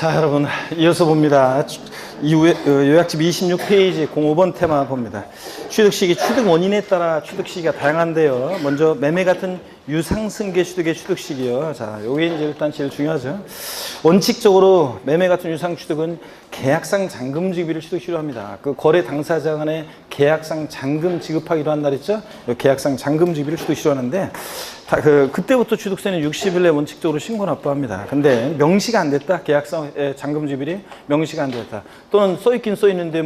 자, 여러분, 이어서 봅니다. 이후에 요약집 26페이지 05번 테마 봅니다. 취득시기, 취득 원인에 따라 취득시기가 다양한데요. 먼저 매매 같은 유상승계 취득의 취득시기요. 자, 요게 이제 일단 제일 중요하죠. 원칙적으로 매매 같은 유상 취득은 계약상 잔금 지급일을 취득시로 합니다. 그 거래 당사자 간에 계약상 잔금 지급하기로 한 날 있죠? 계약상 잔금 지급일을 취득시로 하는데 그때부터 취득세는 60일 내 원칙적으로 신고 납부합니다. 근데 명시가 안 됐다. 계약상 잔금 지급일이 명시가 안 됐다. 또는 써있긴 써있는데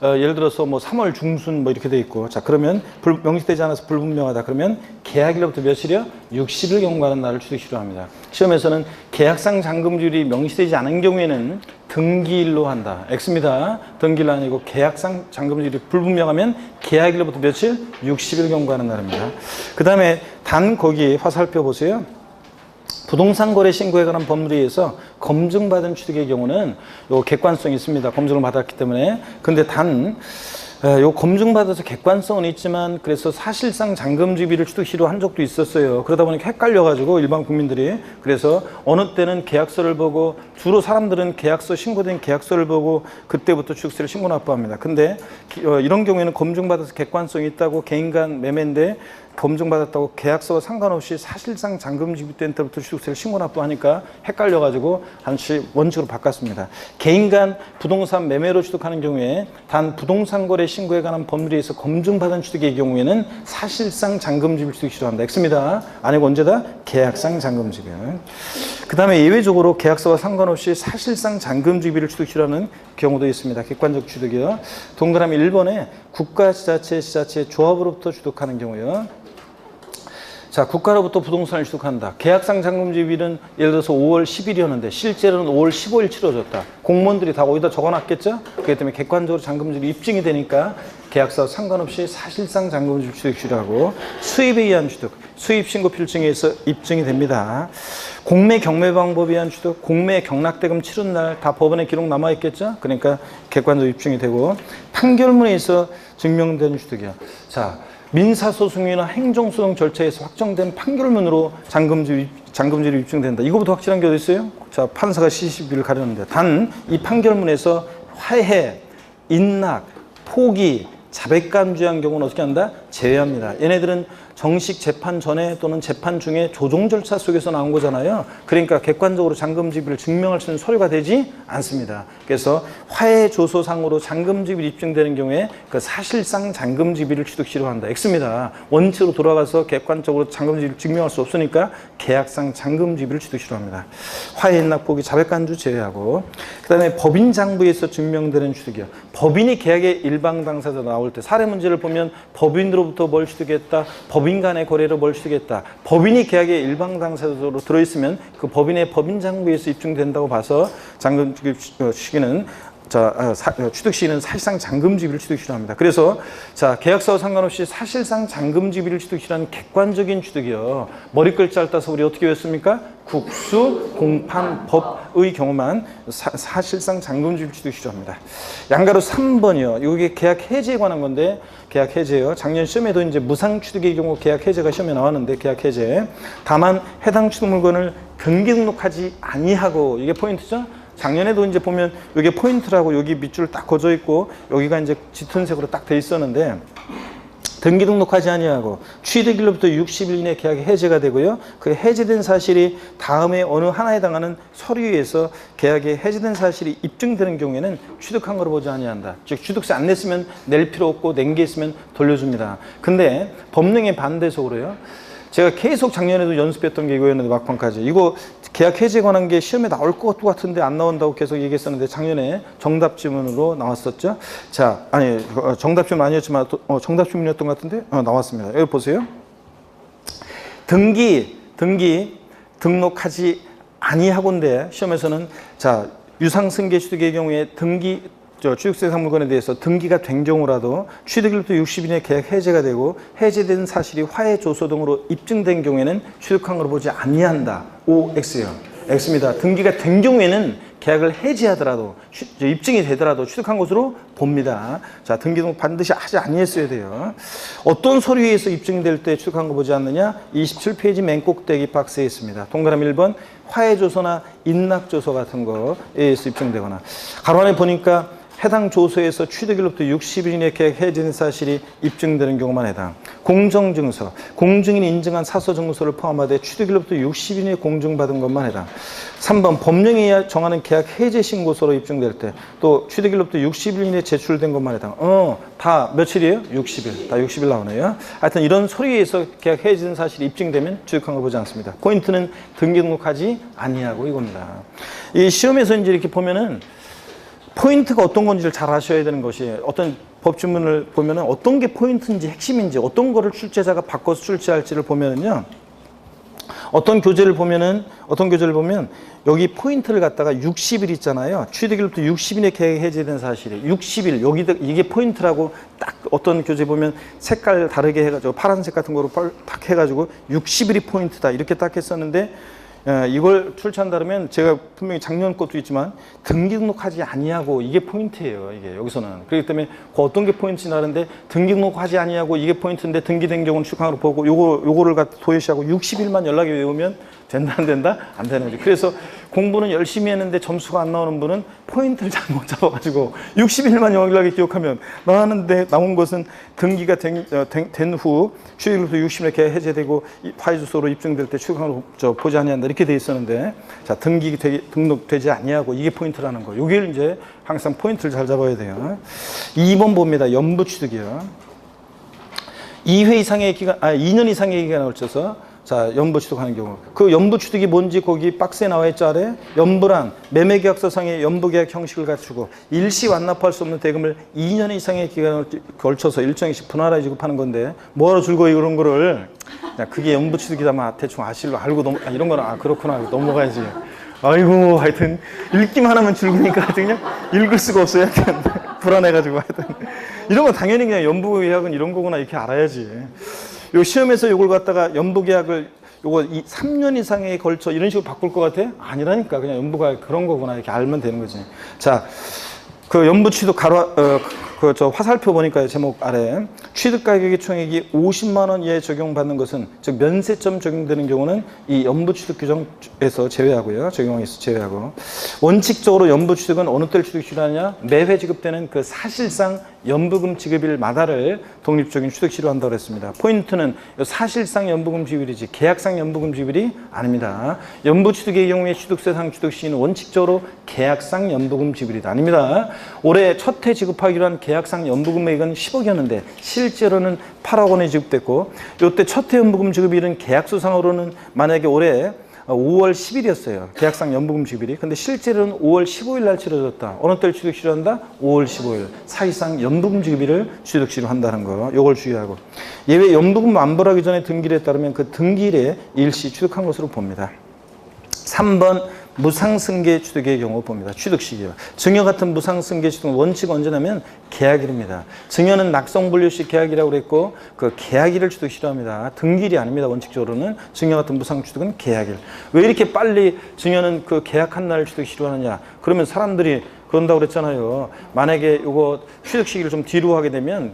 예를 들어서 3월 중순 이렇게 돼 있고, 자, 그러면 명시되지 않아서 불분명하다. 그러면 계약일로부터 며칠이요? 60일 경과하는 날을 취득시로 합니다. 시험에서는 계약상 잔금 지급일이 명시되지 않은 경우에는 등기일로 한다. X입니다. 등기일 아니고 계약상 잔금 지급일이 불분명하면 계약일로부터 며칠? 60일 경과하는 날입니다. 그 다음에 거기 화살표 보세요. 부동산 거래 신고에 관한 법률에 의해서 검증받은 취득의 경우는 요 객관성이 있습니다. 검증을 받았기 때문에. 근데 요 검증받아서 객관성은 있지만 그래서 사실상 잔금 지급일을 취득시로 한 적도 있었어요. 그러다 보니까 헷갈려가지고 일반 국민들이, 그래서 어느 때는 계약서를 보고, 주로 사람들은 계약서 신고된 계약서를 보고 그때부터 취득세를 신고 납부합니다. 근데 이런 경우에는 검증받아서 객관성이 있다고, 개인 간 매매인데 검증받았다고 계약서와 상관없이 사실상 잔금 지급된 때부터 취득세를 신고 납부하니까 헷갈려가지고 원칙으로 바꿨습니다. 개인 간 부동산 매매로 취득하는 경우에 단 부동산 거래 신고에 관한 법률에 의해서 검증받은 취득의 경우에는 사실상 잔금 지급일 취득시로 한다. X입니다. 아니고 언제다? 계약상 잔금 지급. 그 다음에 예외적으로 계약서와 상관없이 사실상 잔금 지급일을 취득시로 하는 경우도 있습니다. 객관적 취득이요. 동그라미 1번에 국가, 지자체, 조합으로부터 취득하는 경우요. 자, 국가로부터 부동산을 취득한다. 계약상 잔금 지급일은 예를 들어서 5월 10일이었는데 실제로는 5월 15일 치러졌다. 공무원들이 다 거기다 적어놨겠죠? 그렇기 때문에 객관적으로 잔금 지급이 입증이 되니까 계약서와 상관없이 사실상 잔금 지급 취득시로 하고, 수입에 의한 취득, 수입 신고 필증에 의해서 입증이 됩니다. 공매 경매 방법에 의한 취득, 공매 경락대금 치른 날 다 법원에 기록 남아있겠죠? 그러니까 객관적으로 입증이 되고, 판결문에 의해서 증명되는 취득이요. 자, 민사소송이나 행정소송 절차에서 확정된 판결문으로 잔금지급이 입증된다. 이거부터 확실한 게 어디 있어요? 자, 판사가 시시비를 가렸는데, 단 이 판결문에서 화해, 인락, 포기, 자백감주한 경우는 어떻게 한다? 제외합니다. 얘네들은 정식 재판 전에 또는 재판 중에 조정 절차 속에서 나온 거잖아요. 그러니까 객관적으로 잔금 지급을 증명할 수 있는 서류가 되지 않습니다. 그래서 화해 조서상으로 잔금 지급이 입증되는 경우에 그 사실상 잔금 지급을 취득시로 한다. X입니다. 원칙으로 돌아가서 객관적으로 잔금 지급을 증명할 수 없으니까 계약상 잔금 지급을 취득시로 합니다. 화해, 인락, 포기, 자백간주 제외하고, 그다음에 법인 장부에서 증명되는 취득이요. 법인이 계약의 일방 당사자 나올 때 사례 문제를 보면 법인으로부터 뭘 취득했다, 법인 간의 거래로 뭘 취득했다. 법인이 계약의 일방 당사자로 들어있으면 그 법인의 법인 장부에서 입증된다고 봐서 잔금 시기는, 취득 시기는 사실상 잔금 지급을 취득시로 합니다. 그래서 계약서와 상관없이 사실상 잔금 지급을 취득시로 하는 객관적인 취득이요. 머리글자를 따서 우리 어떻게 외웠습니까? 국수, 공판, 법의 경우만 사실상 잔금 지급을 취득시로 합니다. 양가로 3번이요. 이게 계약 해지에 관한 건데, 계약 해제요. 작년 시험에도 이제 무상 취득의 경우 계약 해제가 시험에 나왔는데, 계약 해제. 다만 해당 취득 물건을 등기 등록하지 아니하고, 이게 포인트죠. 작년에도 이제 보면 이게 포인트라고 여기 밑줄 딱 거져 있고 여기가 이제 짙은 색으로 딱 돼 있었는데, 등기 등록하지 아니하고 취득일로부터 60일 이내 계약이 해제가 되고요. 그 해제된 사실이 다음에 어느 하나에 해당하는 서류에서 계약이 해제된 사실이 입증되는 경우에는 취득한 거로 보지 아니한다. 즉 취득세 안 냈으면 낼 필요 없고 낸 게 있으면 돌려줍니다. 근데 법령의 반대속으로요. 제가 계속 작년에도 연습했던 게 이거였는데, 막판까지 이거 계약 해지에 관한 게 시험에 나올 것 같은데 안 나온다고 계속 얘기했었는데, 작년에 정답 지문으로 나왔었죠. 자, 아니 정답 지문 아니었지만 정답 지문이었던 것 같은데 나왔습니다. 여기 보세요. 등기 등록하지 아니하고인데 시험에서는 유상승계 취득의 경우에 취득세 상물건에 대해서 등기가 된 경우라도 취득일부터 60일 내 계약 해제가 되고, 해제된 사실이 화해 조서 등으로 입증된 경우에는 취득한 것으로 보지 아니한다. OX요. X입니다. 등기가 된 경우에는 계약을 해지하더라도, 입증이 되더라도 취득한 것으로 봅니다. 자, 등기 등록 반드시 하지 아니했어야 돼요. 어떤 서류에서 입증될 때 취득한 거 보지 않느냐? 27페이지 맨 꼭대기 박스에 있습니다. 동그라미 1번 화해조서나 인락조서 같은 거에 의해서 입증되거나, 가로안에 보니까 해당 조서에서 취득일로부터 60일 이내 계약 해지된 사실이 입증되는 경우만 해당. 공정증서, 공증인이 인증한 사서증서를 포함하되 취득일로부터 60일 이내 공증받은 것만 해당. 3번 법령이 정하는 계약 해제 신고서로 입증될 때 또 취득일로부터 60일 이내 제출된 것만 해당. 다 며칠이에요? 60일. 다 60일 나오네요. 하여튼 이런 소리에 의해서 계약 해지된 사실이 입증되면 취득한 걸 보지 않습니다. 포인트는 등기 등록하지 아니하고 이겁니다. 이 시험에서 이제 이렇게 보면은 포인트가 어떤 건지를 잘 아셔야 되는 것이, 어떤 법주문을 보면은 어떤 게 포인트인지 핵심인지, 어떤 거를 출제자가 바꿔서 출제할지를 보면은요, 어떤 교재를 보면 여기 포인트를 갖다가 60일 있잖아요. 취득일부터 60일에 계약 해제된 사실이 60일, 여기다 이게 포인트라고 딱 어떤 교재 보면 색깔 다르게 해가지고 파란색 같은 거로 딱 해가지고 60일이 포인트다 이렇게 딱 했었는데, 이걸 출제한다 그러면 제가 분명히 작년 것도 있지만 등기 등록하지 아니하고 이게 포인트예요. 이게 여기서는. 그렇기 때문에 그 어떤 게 포인트인지 아는데 등기 등록하지 아니하고 이게 포인트인데 등기된 경우는 출강으로 보고 요거를 갖다 도외시하고 60일만 연락이 외우면 된다 안 된다? 안 되는 거죠. 그래서 공부는 열심히 했는데 점수가 안 나오는 분은 포인트를 잘못 잡아가지고 60일만 연락이 기억하면 나왔는데 나온 것은 등기가 된 후 취득일부터 60일에 계약 해제되고 화해주소로 입증될 때 출강으로 보지 아니한다 이렇게 돼 있었는데, 자 등록되지 아니하고 이게 포인트라는 거. 여기를 이제 항상 포인트를 잘 잡아야 돼요. 2번 봅니다. 연부 취득이요. 2회 이상의 기간, 2년 이상의 기간에 걸쳐서 자, 연부 취득하는 경우. 그 연부 취득이 뭔지 거기 박스에 나와 있죠, 아래? 연부란 매매계약서상의 연부계약 형식을 갖추고 일시 완납할 수 없는 대금을 2년 이상의 기간을 걸쳐서 일정씩 분할해 지급하는 건데, 뭐하러 줄거이 그런 거를. 야, 그게 연부 취득이다, 대충 알고 이런 거는, 그렇구나, 넘어가야지. 아이고, 하여튼, 읽기만 하면 줄거니까 하여튼 그냥 읽을 수가 없어요. 하여튼, 불안해가지고 하여튼. 이런 건 당연히 그냥 연부계약은 이런 거구나, 이렇게 알아야지. 요 시험에서 요걸 갖다가 연부계약을 요거 3년 이상에 걸쳐 이런 식으로 바꿀 것 같아? 아니라니까. 그냥 연부가 그런 거구나 이렇게 알면 되는 거지. 자, 그 연부 취득 화살표 보니까요, 제목 아래 취득 가격의 총액이 50만 원 이하에 적용받는 것은, 즉 면세점 적용되는 경우는 이 연부 취득 규정에서 제외하고요, 적용에서 제외하고, 원칙적으로 연부 취득은 어느 때를 취득시로 하냐? 매회 지급되는 그 사실상 연부금 지급일마다를 독립적인 취득시로 한다고 했습니다. 포인트는 사실상 연부금 지급일이지 계약상 연부금 지급일이 아닙니다. 연부 취득의 경우에 취득세상 취득시는 원칙적으로 계약상 연부금 지급일이다. 아닙니다. 올해 첫 해 지급하기로 한 계약상 연부금액은 10억이었는데 실제로는 8억 원이 지급됐고, 이때 첫 해 연부금 지급일은 계약서상으로는 만약에 올해 5월 10일이었어요. 계약상 연부금 지급일이. 근데 실제로는 5월 15일 날 치러졌다. 어느 때를 취득시로 한다? 5월 15일. 사실상 연부금 지급일을 취득시로 한다는 거. 요걸 주의하고. 예외 연부금 완불하기 전에 등기일에 따르면 그 등기일에 일시 취득한 것으로 봅니다. 3번 무상승계 취득의 경우 봅니다. 취득시기요. 증여 같은 무상승계 취득은 원칙은 언제냐면 계약일입니다. 증여는 낙성분류식 계약이라고 그랬고 그 계약일을 취득시로 합니다. 등기일이 아닙니다. 원칙적으로는 증여 같은 무상취득은 계약일. 왜 이렇게 빨리 증여는 그 계약한 날을 취득시로 하느냐? 그러면 사람들이 그런다고 그랬잖아요. 만약에 이거 취득 시기를 좀 뒤로 하게 되면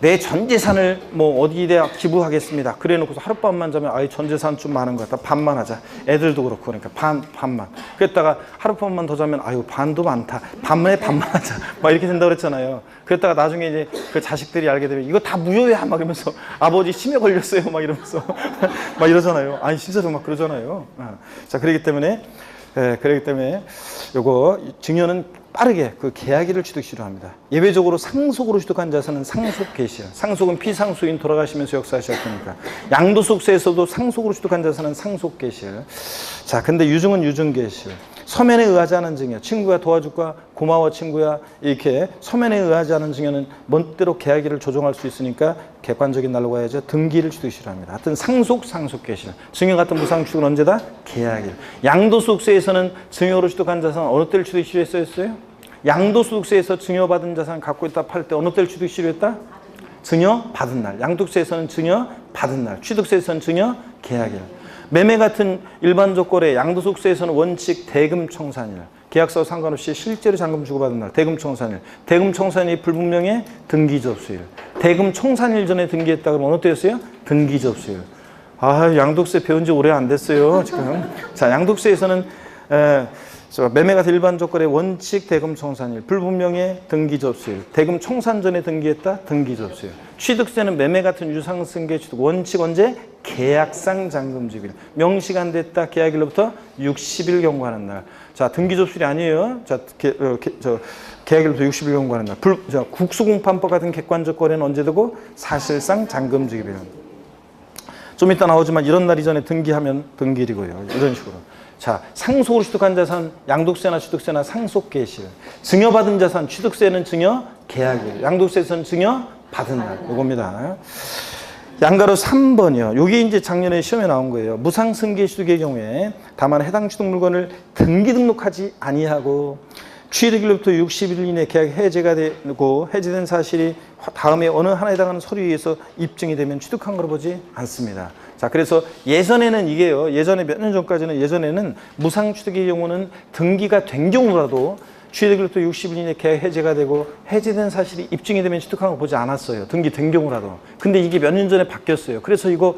내 전 재산을 뭐 어디에다 기부하겠습니다. 그래 놓고서 하룻밤만 자면 아이 전 재산 좀 많은 것 같다. 반만 하자. 애들도 그렇고 그러니까 반만. 그랬다가 하룻밤만 더 자면 아유 반도 많다. 반만 하자. 막 이렇게 된다고 그랬잖아요. 그랬다가 나중에 이제 그 자식들이 알게 되면 이거 다 무효야 막 이러면서 아버지 치매 걸렸어요 막 이러면서 막 이러잖아요. 아니 진짜로 막 그러잖아요. 자 그렇기 때문에 요거 증여는 빠르게 그 계약일을 취득시로 합니다. 예외적으로 상속으로 취득한 자산은 상속 개시일. 상속은 피상속인 돌아가시면서 역사하셨으니까. 양도소득세에서도 상속으로 취득한 자산은 상속 개시일. 자, 근데 유증은 유증 개시일. 서면에 의하지 않은 증여. 친구가 도와줄까? 고마워 친구야. 이렇게 서면에 의하지 않은 증여는 멋대로 계약일을 조정할 수 있으니까 객관적인 날로 가야죠. 등기를 취득시로 합니다. 하여튼 상속 개시일. 증여 같은 무상 취득은 언제다? 계약일. 양도소득세에서는 증여로 취득한 자산 어느 때를 취득시로 했어요? 양도소득세에서 증여받은 자산 갖고 있다 팔 때 어느 때를 취득시로 했다? 증여받은 날. 양도세에서는 증여받은 날. 취득세에서는 증여 계약일. 매매 같은 일반적 거래 양도소득세에서는 원칙 대금 청산일. 계약서 상관없이 실제로 잔금 주고받은 날. 대금 청산일. 대금 청산일이 불분명해 등기 접수일. 대금 청산일 전에 등기했다 그러면 어느 때였어요? 등기 접수일. 아, 양도세 배운 지 오래 안 됐어요, 지금. 자, 양도세에서는 매매가 일반 조건의 원칙 대금 청산일, 불분명의 등기 접수일, 대금 청산 전에 등기했다 등기 접수일. 취득세는 매매 같은 유상승계 취득 원칙 언제? 계약상 잔금지일. 명시가 안 됐다 계약일로부터 60일 경과하는 날. 자, 등기 접수일이 아니에요. 자, 계약일부터 60일 경과하는 날. 국수공판법 같은 객관적 거래는 언제 되고? 사실상 잔금지일. 좀 이따 나오지만 이런 날 이전에 등기하면 등기일이고요. 이런 식으로. 자, 상속으로 취득한 자산 양도세나 취득세나 상속 개시일. 증여받은 자산 취득세는 증여 계약일. 양도세에서는 증여 받은 날. 이겁니다. 양가로 3번이요. 요게 이제 작년에 시험에 나온 거예요. 무상승계 취득의 경우에 다만 해당 취득 물건을 등기 등록하지 아니하고 취득일로부터 60일 이내 계약 해제가 되고 해제된 사실이 다음에 어느 하나에 해당하는 서류에 의해서 입증이 되면 취득한 거로 보지 않습니다. 자, 그래서 예전에는 이게요. 예전에 몇 년 전까지는 예전에는 무상취득의 경우는 등기가 된 경우라도 취득일로부터 60일 이내 계약 해제가 되고 해제된 사실이 입증이 되면 취득한 거 보지 않았어요. 등기 된 경우라도. 근데 이게 몇 년 전에 바뀌었어요. 그래서 이거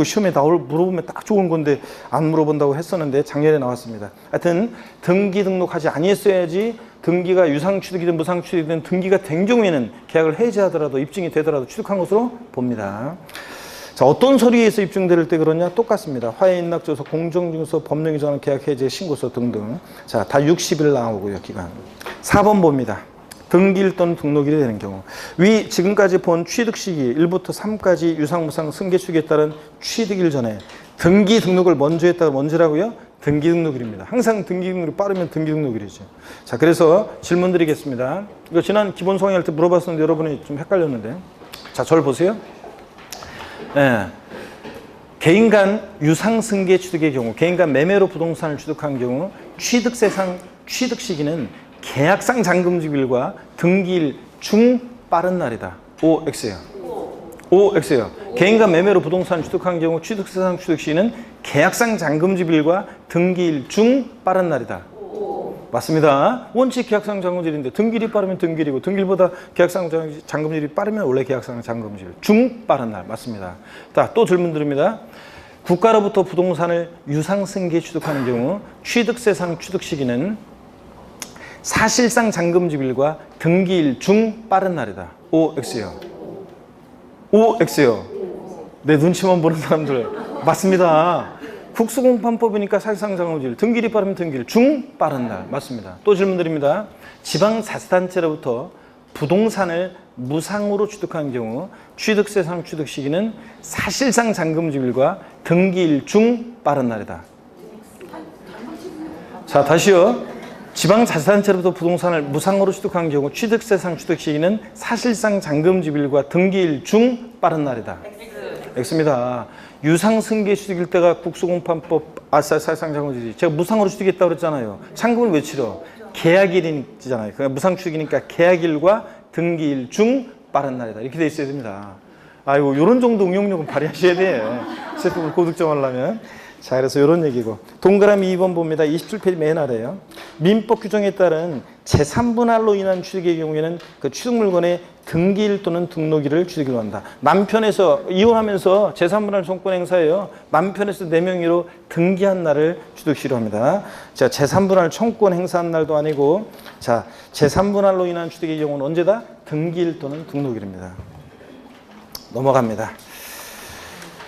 시험에 물어보면 딱 좋은 건데 안 물어본다고 했었는데 작년에 나왔습니다. 하여튼 등기 등록하지 아니했어야지 등기가 유상취득이든 무상취득이든 등기가 된 경우에는 계약을 해제하더라도 입증이 되더라도 취득한 것으로 봅니다. 자, 어떤 서류에서 입증될 때 그러냐? 똑같습니다. 화해인락조서, 공정증서, 법령이 정하는 계약 해제 신고서 등등. 자, 다 60일 나오고요, 기간. 4번 봅니다. 등기일 또는 등록일이 되는 경우. 지금까지 본 취득 시기 1부터 3까지 유상, 무상, 승계 취득에 따른 취득일 전에 등기 등록을 먼저 했다가 먼저라고요? 등기 등록일입니다. 항상 등기 등록이 빠르면 등기 등록일이죠. 자, 그래서 질문 드리겠습니다. 이거 지난 기본 성의 할 때 물어봤었는데 여러분이 좀 헷갈렸는데. 자, 저를 보세요. 네. 개인 간 유상승계 취득의 경우, 개인 간 매매로 부동산을 취득한 경우 취득세상 취득 시기는 계약상 잔금지일과 등기일 중 빠른 날이다. OX예요. OX예요. 개인 간 매매로 부동산을 취득한 경우 취득세상 취득 시기는 계약상 잔금지일과 등기일 중 빠른 날이다. 맞습니다. 원칙 계약상 잔금질인데 등기일이 빠르면 등기일이고 등기일보다 계약상 잔금질이 빠르면 원래 계약상 잔금질. 중 빠른 날. 맞습니다. 자, 또 질문 드립니다. 국가로부터 부동산을 유상승계 취득하는 경우 취득세상 취득 시기는 사실상 잔금지일과 등기일 중 빠른 날이다. OX요. OX요. 내 눈치만 보는 사람들. 맞습니다. 국수공판법이니까 사실상 잔금지일, 등기일이 빠르면 등기일, 중 빠른 날. 맞습니다. 또 질문 드립니다. 지방자치단체로부터 부동산을 무상으로 취득한 경우 취득세상 취득 시기는 사실상 잔금지일과 등기일 중 빠른 날이다. 자, 다시요. 지방자치단체로부터 부동산을 무상으로 취득한 경우 취득세상 취득 시기는 사실상 잔금지일과 등기일 중 빠른 날이다. X입니다. 유상승계 취득일 때가 국수공판법 사실상 잔금지일. 제가 무상으로 취득했다고 그랬잖아요. 잔금을 왜 치러? 계약일이잖아요. 그러니까 무상취득이니까 계약일과 등기일 중 빠른 날이다. 이렇게 돼 있어야 됩니다. 아이고, 이런 정도 응용력은 발휘하셔야 돼. 세법을 고득점하려면. 자, 그래서 이런 얘기고. 동그라미 2번 봅니다. 27페이지 맨 아래요. 민법 규정에 따른 제3분할로 인한 취득의 경우에는 그 취득물건의 등기일 또는 등록일을 취득일로 한다. 남편에서 이혼하면서 제3분할 청권 행사예요. 남편에서 4명의로 등기한 날을 취득시로 합니다. 자, 제3분할 청권 행사한 날도 아니고, 자, 제3분할로 인한 취득의 경우는 언제다? 등기일 또는 등록일입니다. 넘어갑니다.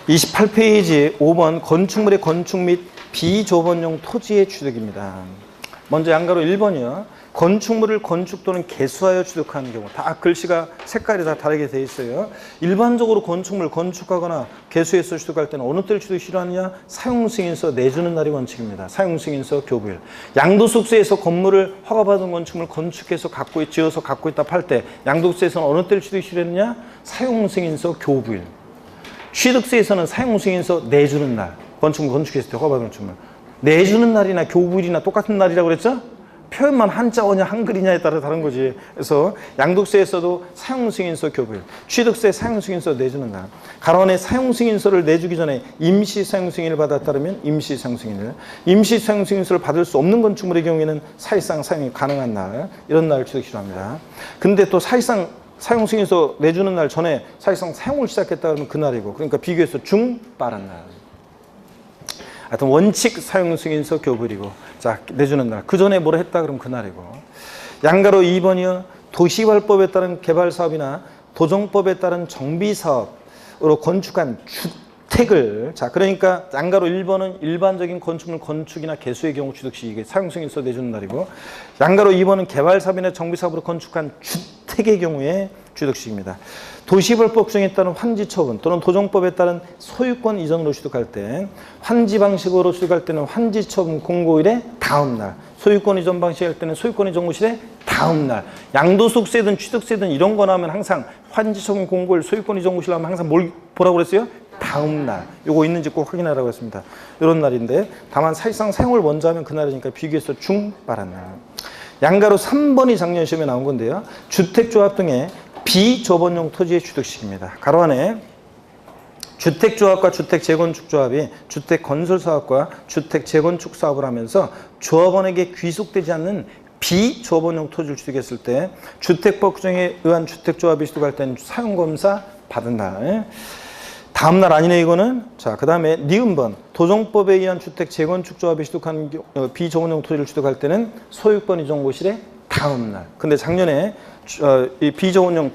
28페이지 5번 건축물의 건축 및 비조번용 토지의 취득입니다. 먼저 양가로 1번이요. 건축물을 건축 또는 개수하여 취득하는 경우. 다 글씨가 색깔이 다 다르게 되어 있어요. 일반적으로 건축물 건축하거나 개수해서 취득할 때는 어느 때를 취득 싫어하느냐? 사용승인서 내주는 날이 원칙입니다. 사용승인서 교부일. 양도소득세에서 건물을 허가받은 건축물 건축해서 지어서 갖고 있다 팔 때 양도세에서는 어느 때를 취득 싫어했느냐? 사용승인서 교부일. 취득세에서는 사용승인서 내주는 날. 건축물 건축했을 때 허가받은 건축물. 내주는 날이나 교부일이나 똑같은 날이라고 그랬죠? 표현만 한자어냐 한글이냐에 따라 다른 거지. 그래서 양도세에서도 사용승인서 교부일, 취득세 사용승인서 내주는 날. 가로원에 사용승인서를 내주기 전에 임시 사용승인을 받았다면 임시 사용승인을, 임시 사용승인서를 받을 수 없는 건축물의 경우에는 사실상 사용이 가능한 날, 이런 날을 취득시로 합니다. 근데 또 사실상 사용 승인서 내주는 날 전에 사실상 사용을 시작했다 그러면 그날이고, 그러니까 비교해서 중 빠른 날. 하여튼 원칙 사용 승인서 교부리고, 자 내주는 날 그 전에 뭐라 했다 그러면 그날이고. 양가로 2번이요. 도시개발법에 따른 개발사업이나 도정법에 따른 정비사업으로 건축한 주택을, 자 그러니까 양가로 1번은 일반적인 건축물 건축이나 개수의 경우 취득시 이게 사용승인서 내주는 날이고, 양가로 2번은 개발사업이나 정비사업으로 건축한 주택의 경우에 취득시입니다. 도시개발법 중에 따른 환지처분 또는 도정법에 따른 소유권 이전으로 취득할 때, 환지 방식으로 취득할 때는 환지처분 공고일의 다음 날, 소유권 이전 방식할 때는 소유권 이전 공고일의 다음 날, 양도소득세든 취득세든 이런 거 나오면 항상 환지처분 공고일, 소유권 이전 공고일 나오면 항상 뭘 보라고 그랬어요? 다음 날. 요거 있는지 꼭 확인하라고 했습니다. 이런 날인데, 다만 사실상 사용을 먼저 하면 그날이니까 비교해서 중 빠른 날. 양가로 3번이 작년 시험에 나온 건데요. 주택조합 등의 비조번용 토지의 취득식입니다. 가로 안에 주택조합과 주택재건축조합이 주택건설사업과 주택재건축사업을 하면서 조합원에게 귀속되지 않는 비조번용 토지를 취득했을 때, 주택법 규정에 의한 주택조합이 취득할 때는 사용검사 받은 날. 다음 날 아니네 이거는. 자, 그 다음에 니은번 도정법에 의한 주택재건축조합이 취득한 비조번용 토지를 취득할 때는 소유권 이전고실의 다음 날. 근데 작년에 이 비조번용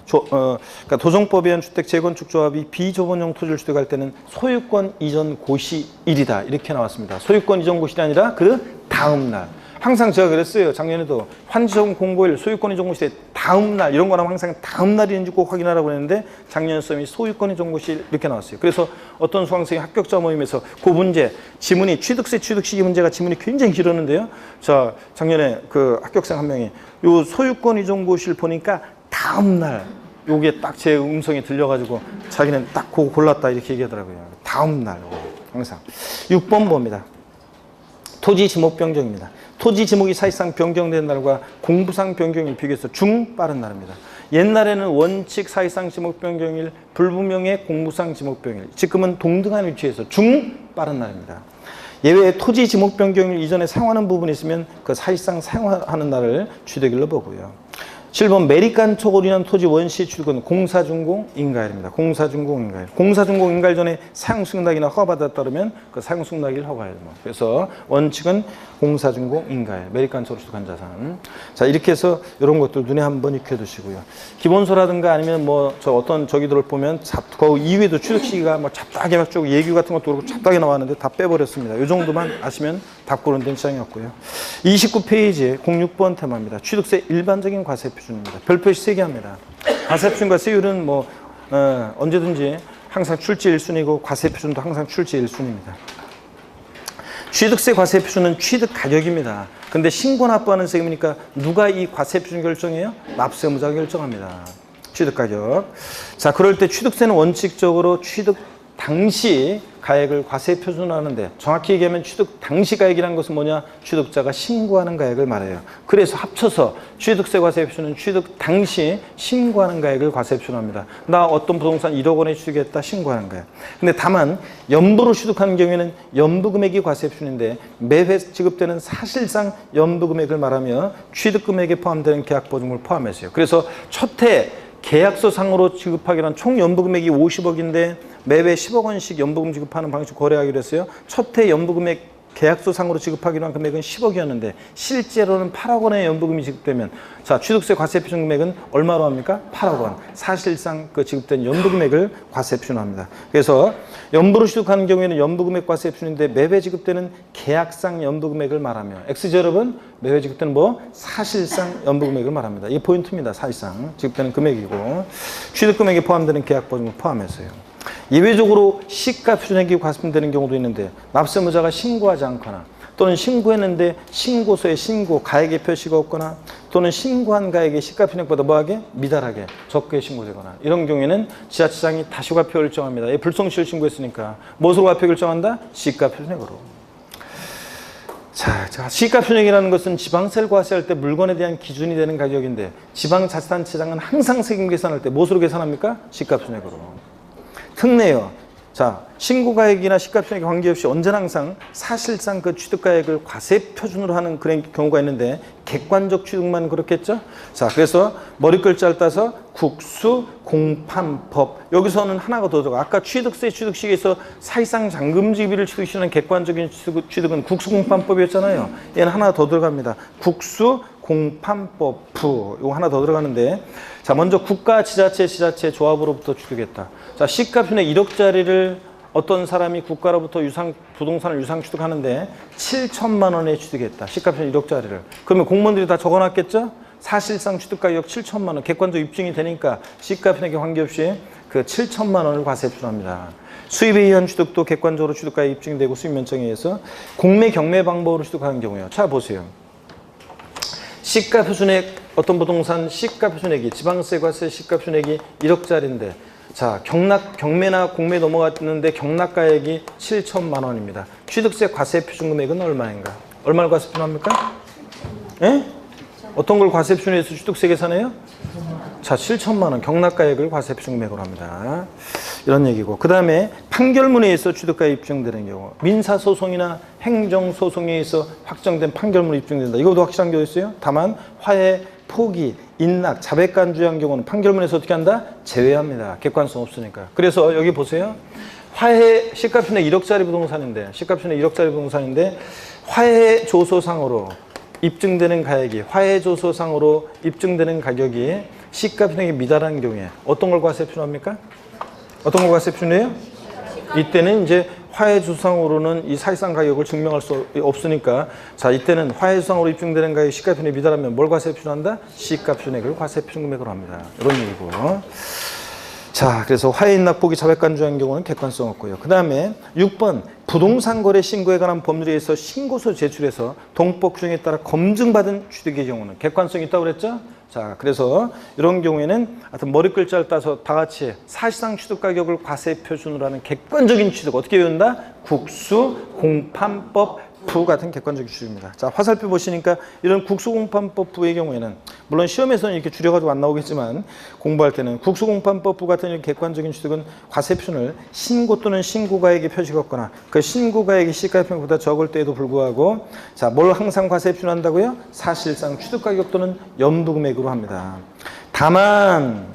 그러니까 도정법에 의한 주택재건축조합이 비조번용 토지를 취득할 때는 소유권 이전 고시일이다 이렇게 나왔습니다. 소유권 이전 고시일이 아니라 그 다음 날. 항상 제가 그랬어요. 작년에도 환지처분 공고일, 소유권 이전 고시일의 다음 날 이런 거라면 항상 다음 날인지 꼭 확인하라고 했는데, 작년 시험이 소유권 이전 고시일 이렇게 나왔어요. 그래서 어떤 수강생이 합격자 모임에서 그 문제 지문이 취득세 취득시기 문제가 지문이 굉장히 길었는데요. 자, 작년에 그 합격생 한 명이 요 소유권 이전 고시일 보니까 다음 날 요게 딱 제 음성이 들려가지고 자기는 딱 그거 골랐다 이렇게 얘기하더라고요. 다음 날 항상. 6번 봅니다. 토지 지목 변경입니다. 토지 지목이 사실상 변경된 날과 공부상 변경일 비교해서 중 빠른 날입니다. 옛날에는 원칙 사실상 지목 변경일, 불분명의 공부상 지목 변경일, 지금은 동등한 위치에서 중 빠른 날입니다. 예외에 토지 지목 변경일 이전에 사용하는 부분이 있으면 그 사실상 사용하는 날을 취득일로 보고요. 7번 매립간 초고로 인한 토지 원시 취득은 공사준공 인가일입니다. 공사준공 인가일. 공사준공 인가일 전에 사용승낙이나 허가받았다 그러면 그 사용승낙일 허가일. 그래서 원칙은 공사준공 인가일. 매립간 초고로 취득한 자산. 자, 이렇게 해서 이런 것들 눈에 한번 익혀두시고요. 기본소라든가 아니면 뭐 저 어떤 저기들을 보면 그 이후에도 취득 시기가 뭐 잡다하게 막 쭉 예규 같은 것도 그렇고 잡다하게 나왔는데 다 빼버렸습니다. 이 정도만 아시면 답 고르는 데는 지장이었고요. 29페이지에 06번 테마입니다. 취득세 일반적인 과세 표준입니다. 별표시 3개 합니다. 과세 표준과 세율은 뭐 언제든지 항상 출제 1순위고 과세 표준도 항상 출제 1순위입니다. 취득세 과세 표준은 취득 가격입니다. 근데 신고 납부하는 세금이니까 누가 이 과세 표준 결정해요? 납세 의무자가 결정합니다. 취득 가격. 자, 그럴 때 취득세는 원칙적으로 취득 당시 가액을 과세 표준하는데, 정확히 얘기하면 취득 당시 가액이라는 것은 뭐냐? 취득자가 신고하는 가액을 말해요. 그래서 합쳐서 취득세 과세 표준은 취득 당시 신고하는 가액을 과세 표준합니다. 나 어떤 부동산 1억 원에 취득했다 신고하는 거예요. 근데 다만 연부로 취득하는 경우에는 연부 금액이 과세 표준인데, 매회 지급되는 사실상 연부 금액을 말하며 취득 금액에 포함되는 계약 보증금을 포함했어요. 그래서 첫해 계약서상으로 지급하기로 한 총 연부금액이 50억인데 매회 10억 원씩 연부금 지급하는 방식 거래하기로 했어요. 첫해 연부금액 계약서상으로 지급하기로 한 금액은 10억이었는데 실제로는 8억 원의 연부금이 지급되면, 자, 취득세 과세 표준 금액은 얼마로 합니까? 8억 원. 사실상 그 지급된 연부금액을 과세 표준합니다. 그래서 연부로 취득하는 경우에는 연부금액 과세 표준인데 매회 지급되는 계약상 연부금액을 말하며, X죠 여러분? 매회 지급되는 뭐? 사실상 연부금액을 말합니다. 이게 포인트입니다. 사실상 지급되는 금액이고, 취득금액에 포함되는 계약보증을 포함해서요. 예외적으로 시가 표준액이 과세되는 경우도 있는데, 납세 의무자가 신고하지 않거나 또는 신고했는데 신고서에 신고 가액의 표시가 없거나 또는 신고한 가액의 시가 표준액보다 뭐하게? 미달하게 적게 신고되거나, 이런 경우에는 지자체장이 다시 과표 결정합니다. 불성실을 신고했으니까 무엇으로 과표 결정한다? 시가 표준액으로. 자, 시가 표준액이라는 것은 지방세를 과세할 때 물건에 대한 기준이 되는 가격인데, 지방자치단체장은 항상 세금 계산할 때 무엇으로 계산합니까? 시가 표준액으로. 특례요. 자, 신고가액이나 시가표준액에 관계없이 언제나 항상 사실상 그 취득가액을 과세표준으로 하는 그런 경우가 있는데 객관적 취득만 그렇겠죠? 자, 그래서 머리글자를 따서 국수 공판법 여기서는 하나가 더 들어가. 아까 취득세 취득시기에서 사실상 잔금지비를 취득시키는 객관적인 취득은 국수공판법이었잖아요. 얘는 하나 더 들어갑니다. 국수 공판법 부 이거 하나 더 들어가는데 자 먼저 국가 지자체 조합으로부터 취득했다. 자 시가표준액 1억짜리를 어떤 사람이 국가로부터 부동산을 유상 취득하는데 7천만 원에 취득했다. 시가표준 1억짜리를. 그러면 공무원들이 다 적어놨겠죠? 사실상 취득가격 7천만 원 객관적 입증이 되니까 시가표준액에 관계없이 그 7천만 원을 과세표준합니다. 수입에 의한 취득도 객관적으로 취득가액 입증되고 수입 면적에 의해서 공매 경매 방법으로 취득하는 경우요. 자 보세요. 시가표준액 어떤 부동산 시가표준액이 지방세 과세 시가표준액이 1억짜리인데 자 경매나 공매 넘어갔는데 경락가액이 7천만 원입니다. 취득세 과세표준 금액은 얼마인가? 얼마를 과세표준합니까? 예? 어떤 걸 과세표준해서 취득세 계산해요? 자 7천만 원 경락가액을 과세표준 금액으로 합니다. 이런 얘기고 그 다음에 판결문에 의해서 취득가액 입증되는 경우 민사소송이나 행정소송에 의해서 확정된 판결문이 입증된다. 이것도 확실한 게 있어요. 다만 화해, 포기, 인락, 자백간주한 경우는 판결문에서 어떻게 한다? 제외합니다. 객관성 없으니까. 그래서 여기 보세요. 화해 시가표준액 1억짜리 부동산인데 화해 조소상으로 입증되는 가액이 화해 조소상으로 입증되는 가격이 시가표준액에 미달하는 경우에 어떤 걸 과세표준합니까? 어떤 걸 과세표준해요? 이때는 이제 화해조상으로는 이 사실상 가격을 증명할 수 없으니까 자 이때는 화해조상으로 입증되는 가격이 시가표준액에 미달하면 뭘 과세표준한다? 시가표준액을 과세표준 금액으로 합니다. 이런 얘기고. 자 그래서 화해인납포기 자백간주한 경우는 객관성 없고요. 그 다음에 6번 부동산 거래 신고에 관한 법률에 의해서 신고서 제출해서 동법 규정에 따라 검증받은 취득의 경우는 객관성이 있다고 그랬죠? 자 그래서 이런 경우에는 하여튼 머리글자를 따서 다 같이 사실상 취득가격을 과세표준으로 하는 객관적인 취득 어떻게 외운다? 국수 공판법 부 같은 객관적인 취득입니다. 자 화살표 보시니까 이런 국수공판법 부의 경우에는 물론 시험에서는 이렇게 줄여가지고 안 나오겠지만 공부할 때는 국수공판법 부 같은 객관적인 취득은 과세표준을 신고 또는 신고가액에 표시했거나 그 신고가액이 시가표준보다 적을 때에도 불구하고 자 뭘 항상 과세표준한다고요? 사실상 취득가격 또는 연부금액으로 합니다. 다만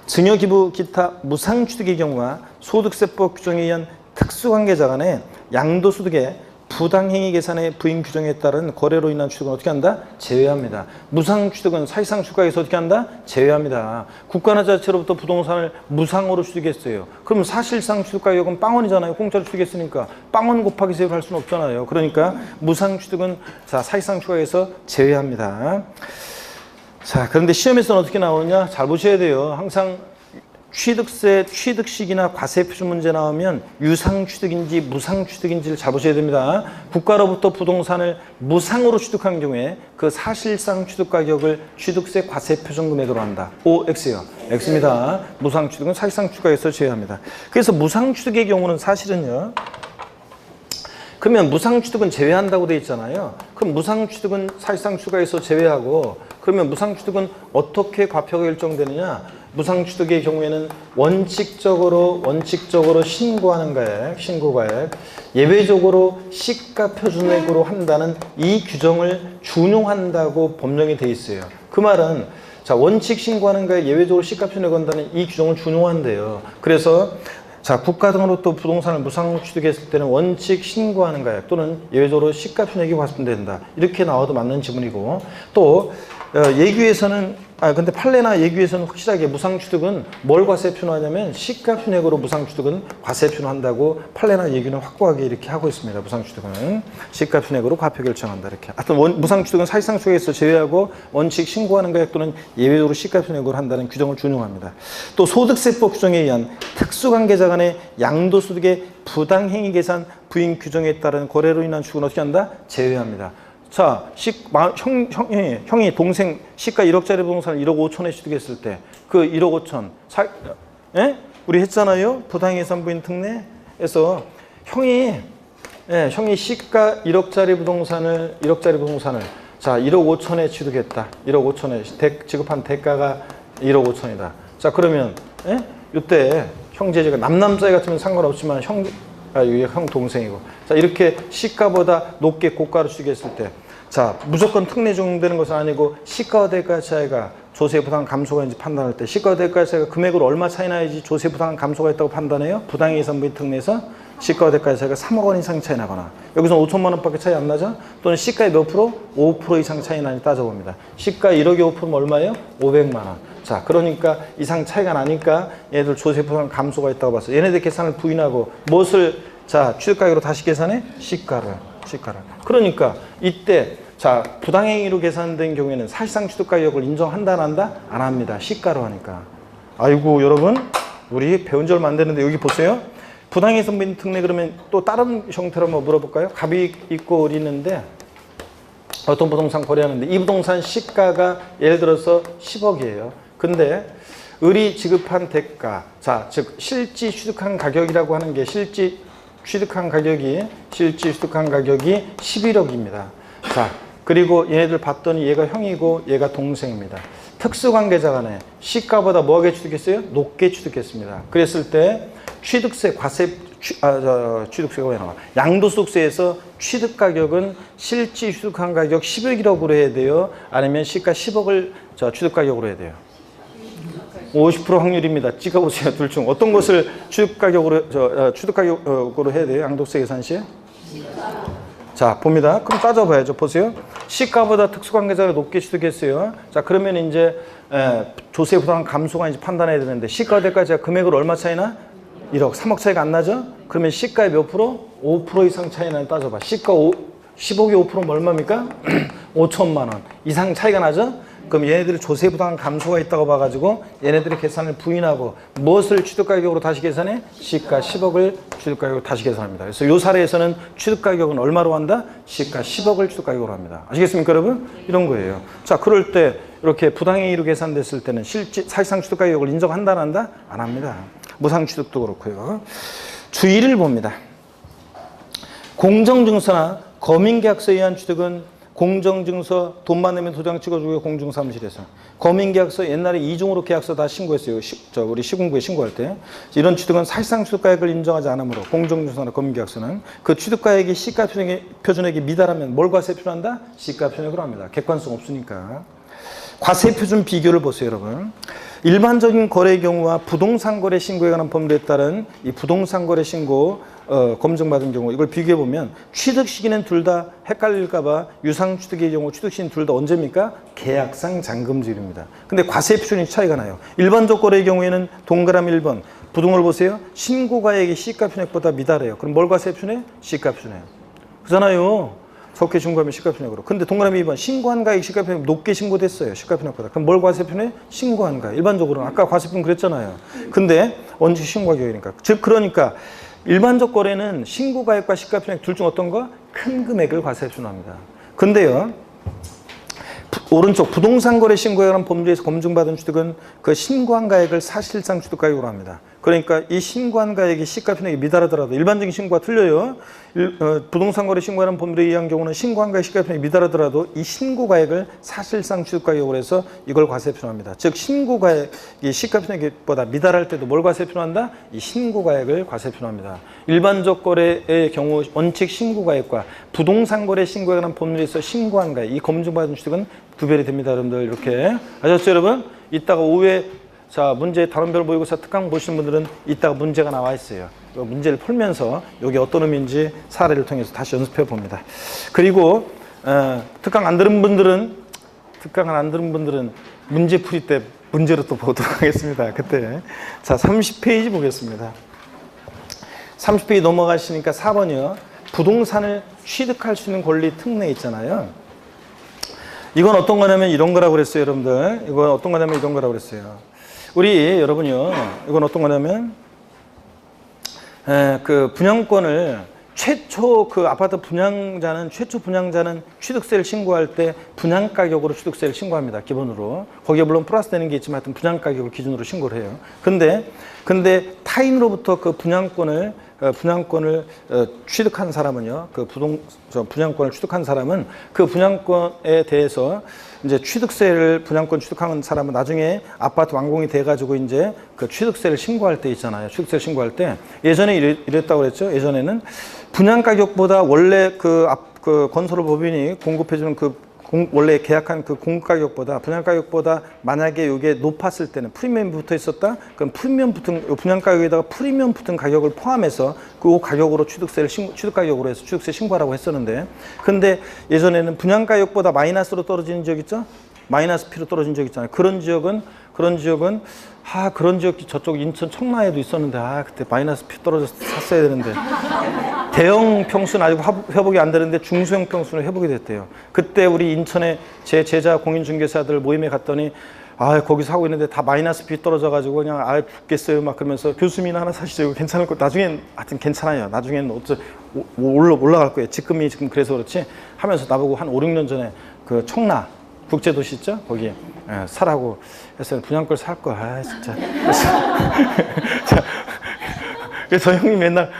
증여기부 기타 무상취득의 경우와 소득세법 규정에 의한 특수관계자 간의 양도소득의 부당행위 계산의 부인 규정에 따른 거래로 인한 취득은 어떻게 한다? 제외합니다. 무상취득은 사실상 취득가액에서 어떻게 한다? 제외합니다. 국가나 자체로부터 부동산을 무상으로 취득했어요. 그럼 사실상 취득가격은 빵원이잖아요. 공짜로 취득했으니까 빵원 곱하기 세율을 할 수는 없잖아요. 그러니까 무상취득은 자 사실상 취득가격에서 제외합니다. 자 그런데 시험에서는 어떻게 나오느냐? 잘 보셔야 돼요. 항상 취득세, 취득시기나 과세표준 문제 나오면 유상취득인지 무상취득인지를 잘 보셔야 됩니다. 국가로부터 부동산을 무상으로 취득한 경우에 그 사실상 취득가격을 취득세 과세표준 금액으로 한다. O, X요. X입니다. 무상취득은 사실상 취득가격에서 제외합니다. 그래서 무상취득의 경우는 사실은요. 그러면 무상취득은 제외한다고 되어 있잖아요. 그럼 무상취득은 사실상 취득가격에서 제외하고 그러면 무상취득은 어떻게 과표가 결정되느냐? 무상취득의 경우에는 원칙적으로 신고하는 가액, 신고가액, 예외적으로 시가표준액으로 한다는 이 규정을 준용한다고 법령이 되어 있어요. 그 말은 자 원칙 신고하는 가액, 예외적으로 시가표준액 한다는 이 규정을 준용한대요. 그래서 자 국가 등으로부터 부동산을 무상으로 취득했을 때는 원칙 신고하는 가액 또는 예외적으로 시가표준액이 과세된다. 이렇게 나와도 맞는 지문이고 또 예규에서는 근데 판례나 예규에서는 확실하게 무상취득은 뭘 과세표준하냐면 시가표준액으로 무상취득은 과세표준한다고 판례나 예규는 확고하게 이렇게 하고 있습니다. 무상취득은 시가표준액으로 과표 결정한다 이렇게. 하여튼 무상취득은 사실상 취득에서 제외하고 원칙 신고하는 가액 또는 예외적으로 시가표준액으로 한다는 규정을 준용합니다. 또 소득세법 규정에 의한 특수관계자 간의 양도소득의 부당행위 계산 부인 규정에 따른 거래로 인한 취득은 어떻게 한다? 제외합니다. 자, 형이 동생 시가 1억짜리 부동산을 1억 5천에 취득했을 때 그 1억 5천 우리 했잖아요. 부당해산 부인 특례에서 형이 시가 1억짜리 부동산을 자 1억 5천에 취득했다. 1억 5천에 지급한 대가가 1억 5천이다. 자 그러면 이때 형제제가 남사이 같으면 상관없지만 이게 형 동생이고. 자, 이렇게 시가보다 높게 고가로 취득했을 때, 자, 무조건 특례 적용되는 것은 아니고 시가와 대가 차이가 조세 부당 감소가 이제 판단할 때 시가와 대가 차이가 금액으로 얼마 차이 나야지 조세 부당 감소가 있다고 판단해요? 부당의 예산부의 특례에서 시가와 대가 차이가 3억 원 이상 차이 나거나 여기서 5천만 원밖에 차이 안 나죠? 또는 시가의 몇 프로? 5% 이상 차이 나니 따져봅니다. 시가 1억에 5%면 얼마예요? 500만 원. 자, 그러니까 이상 차이가 나니까 얘들 조세 부당 감소가 있다고 봤어요. 얘네들 계산을 부인하고 무엇을 자 취득가격으로 다시 계산해? 시가를. 그러니까 이때 자 부당행위로 계산된 경우에는 사실상 취득가격을 인정한다 안 한다? 안 합니다. 시가로 하니까. 아이고 여러분 우리 배운 지 얼마 안 되는데 여기 보세요. 부당행위 선배님 특례 그러면 또 다른 형태로 한번 물어볼까요? 갑이 있고 을이 있는데 어떤 부동산 거래하는데 이 부동산 시가가 예를 들어서 10억이에요. 근데 을이 지급한 대가, 자, 즉 실지 취득한 가격이라고 하는 게 실지 취득한 가격이 11억입니다. 자, 그리고 얘네들 봤더니 얘가 형이고 얘가 동생입니다. 특수관계자 간에 시가보다 뭐하게 취득했어요? 높게 취득했습니다. 그랬을 때 취득세, 취득세가 왜 나와? 양도소득세에서 취득가격은 실지 취득한 가격 11억으로 해야 돼요? 아니면 시가 10억을 취득가격으로 해야 돼요? 50% 확률입니다. 찍어보세요. 둘 중 어떤 것을 취득가격으로 해야 돼요? 양도세 계산 시에? 자, 봅니다. 그럼 따져봐야죠. 보세요. 시가보다 특수관계자가 높게 취득했어요. 자, 그러면 이제 조세 부당 감소가 이제 판단해야 되는데 시가 대가가 금액으로 얼마 차이나? 1억, 3억 차이가 안 나죠? 그러면 시가의 몇 프로? 5% 이상 차이 나는 따져봐. 시가 10억에 5%면 얼마입니까? 5천만 원 이상 차이가 나죠? 그럼 얘네들이 조세 부당 감소가 있다고 봐가지고 얘네들이 계산을 부인하고 무엇을 취득가격으로 다시 계산해? 시가 10억을 취득가격으로 다시 계산합니다. 그래서 이 사례에서는 취득가격은 얼마로 한다? 시가 10억을 취득가격으로 합니다. 아시겠습니까 여러분? 이런 거예요. 자, 그럴 때 이렇게 부당행위로 계산됐을 때는 사실상 취득가격을 인정한다 안 한다? 안 합니다. 무상취득도 그렇고요. 주의를 봅니다. 공정증서나 검인계약서에 의한 취득은 공정증서 돈만 내면 도장 찍어주고 공중사무실에서 검인계약서 옛날에 이중으로 계약서 다 신고했어요. 우리 시군구에 신고할 때 이런 취득은 사실상 취득가액을 인정하지 않으므로 공정증서나 검인계약서는 그 취득가액이 시가 표준액이 미달하면 뭘 과세 표준한다? 시가 표준액으로 합니다. 객관성 없으니까. 과세 표준 비교를 보세요, 여러분. 일반적인 거래의 경우와 부동산 거래 신고에 관한 법률에 따른 이 부동산 거래 신고 검증받은 경우 이걸 비교해 보면 취득 시기는 둘 다 헷갈릴까봐 유상 취득의 경우 취득 시기는 둘 다 언제입니까? 계약상 잔금질입니다. 근데 과세 표준이 차이가 나요. 일반적 거래의 경우에는 동그라미 1번 부등호를 보세요. 신고가액이 시가 표준액보다 미달해요. 그럼 뭘 과세 표준해? 시가 표준액. 그렇잖아요. 적게 신고하면 시가표준액으로. 근데 동그라미 2번 신고한 가액 시가표준액 높게 신고됐어요. 시가표준액보다. 그럼 뭘 과세표준해? 신고한 가액. 일반적으로는 아까 과세표준 그랬잖아요. 근데 언제 신고가격이니까. 즉 그러니까 일반적 거래는 신고가액과 시가표준액 둘 중 어떤 거? 큰 금액을 과세표준합니다. 근데요. 오른쪽 부동산 거래 신고에 관한 법률에서 검증받은 취득은 그 신고한 가액을 사실상 취득가격으로 합니다. 그러니까 이 신고한 가액이 시가표준액이 미달하더라도 일반적인 신고가 틀려요. 부동산 거래 신고에 관한 법률에 의한 경우는 신고한 가액 시가표준액이 미달하더라도 이 신고 가액을 사실상 취득가격으로 해서 이걸 과세표준합니다. 즉 신고 가액이 시가표준액보다 미달할 때도 뭘 과세표준한다? 이 신고 가액을 과세표준합니다. 일반적 거래의 경우 원칙 신고 가액과 부동산 거래 신고에 관한 법률에서 신고한 가액 이 검증받은 취득은 구별이 됩니다. 여러분들 이렇게 아셨죠 여러분? 이따가 오후에 자 문제 다른별 모의고사 특강 보시는 분들은 이따가 문제가 나와 있어요. 문제를 풀면서 이게 어떤 의미인지 사례를 통해서 다시 연습해 봅니다. 그리고 특강 안 들은 분들은 문제 풀이 때 문제로 또 보도록 하겠습니다. 그때 자 30페이지 보겠습니다. 30페이지 넘어가시니까 4번이요. 부동산을 취득할 수 있는 권리 특례 있잖아요. 이건 어떤 거냐면 이런 거라고 그랬어요, 여러분들. 이건 어떤 거냐면 이런 거라고 그랬어요. 우리 여러분요, 이건 어떤 거냐면 그 분양권을 최초 그 아파트 분양자는 최초 분양자는 취득세를 신고할 때 분양 가격으로 취득세를 신고합니다. 기본으로. 거기에 물론 플러스 되는 게 있지만 하여튼 분양 가격을 기준으로 신고를 해요. 근데 타인으로부터 그 분양권을 취득한 사람은요, 분양권을 취득한 사람은 그 분양권에 대해서 이제 취득세를 분양권 취득한 사람은 나중에 아파트 완공이 돼가지고 이제 그 취득세를 신고할 때 있잖아요. 취득세를 신고할 때 예전에 이랬다고 그랬죠. 예전에는 분양가격보다 원래 그 건설업법인이 공급해주는 원래 계약한 그 공급가격보다 분양가격보다 만약에 이게 높았을 때는 프리미엄이 붙어 있었다? 그럼 프리미엄 붙은 분양가격에다가 프리미엄 붙은 가격을 포함해서 그 가격으로 취득가격으로 해서 취득세 신고하라고 했었는데, 근데 예전에는 분양가격보다 마이너스로 떨어지는 지역 있죠? 마이너스 P로 떨어진 지역 있잖아요. 그런 지역은 그런 지역 저쪽 인천 청라에도 있었는데 그때 마이너스 P 떨어져서 샀어야 되는데 대형 평수는 아직 회복이 안 되는데 중소형 평수는 회복이 됐대요. 그때 우리 인천에 제 제자 공인중개사들 모임에 갔더니 거기서 하고 있는데 다 마이너스 P 떨어져가지고 그냥 죽겠어요 막 그러면서 교수님 하나 사시죠. 이거 괜찮을 거 나중엔 하여튼 괜찮아요. 나중에는 올라갈 거예요. 지금 그래서 그렇지 하면서 나보고 한 5, 6년 전에 그 청라 국제도시 있죠? 거기 사라고 했어요. 분양권 살 거. 진짜. 그래서 저 형이 맨날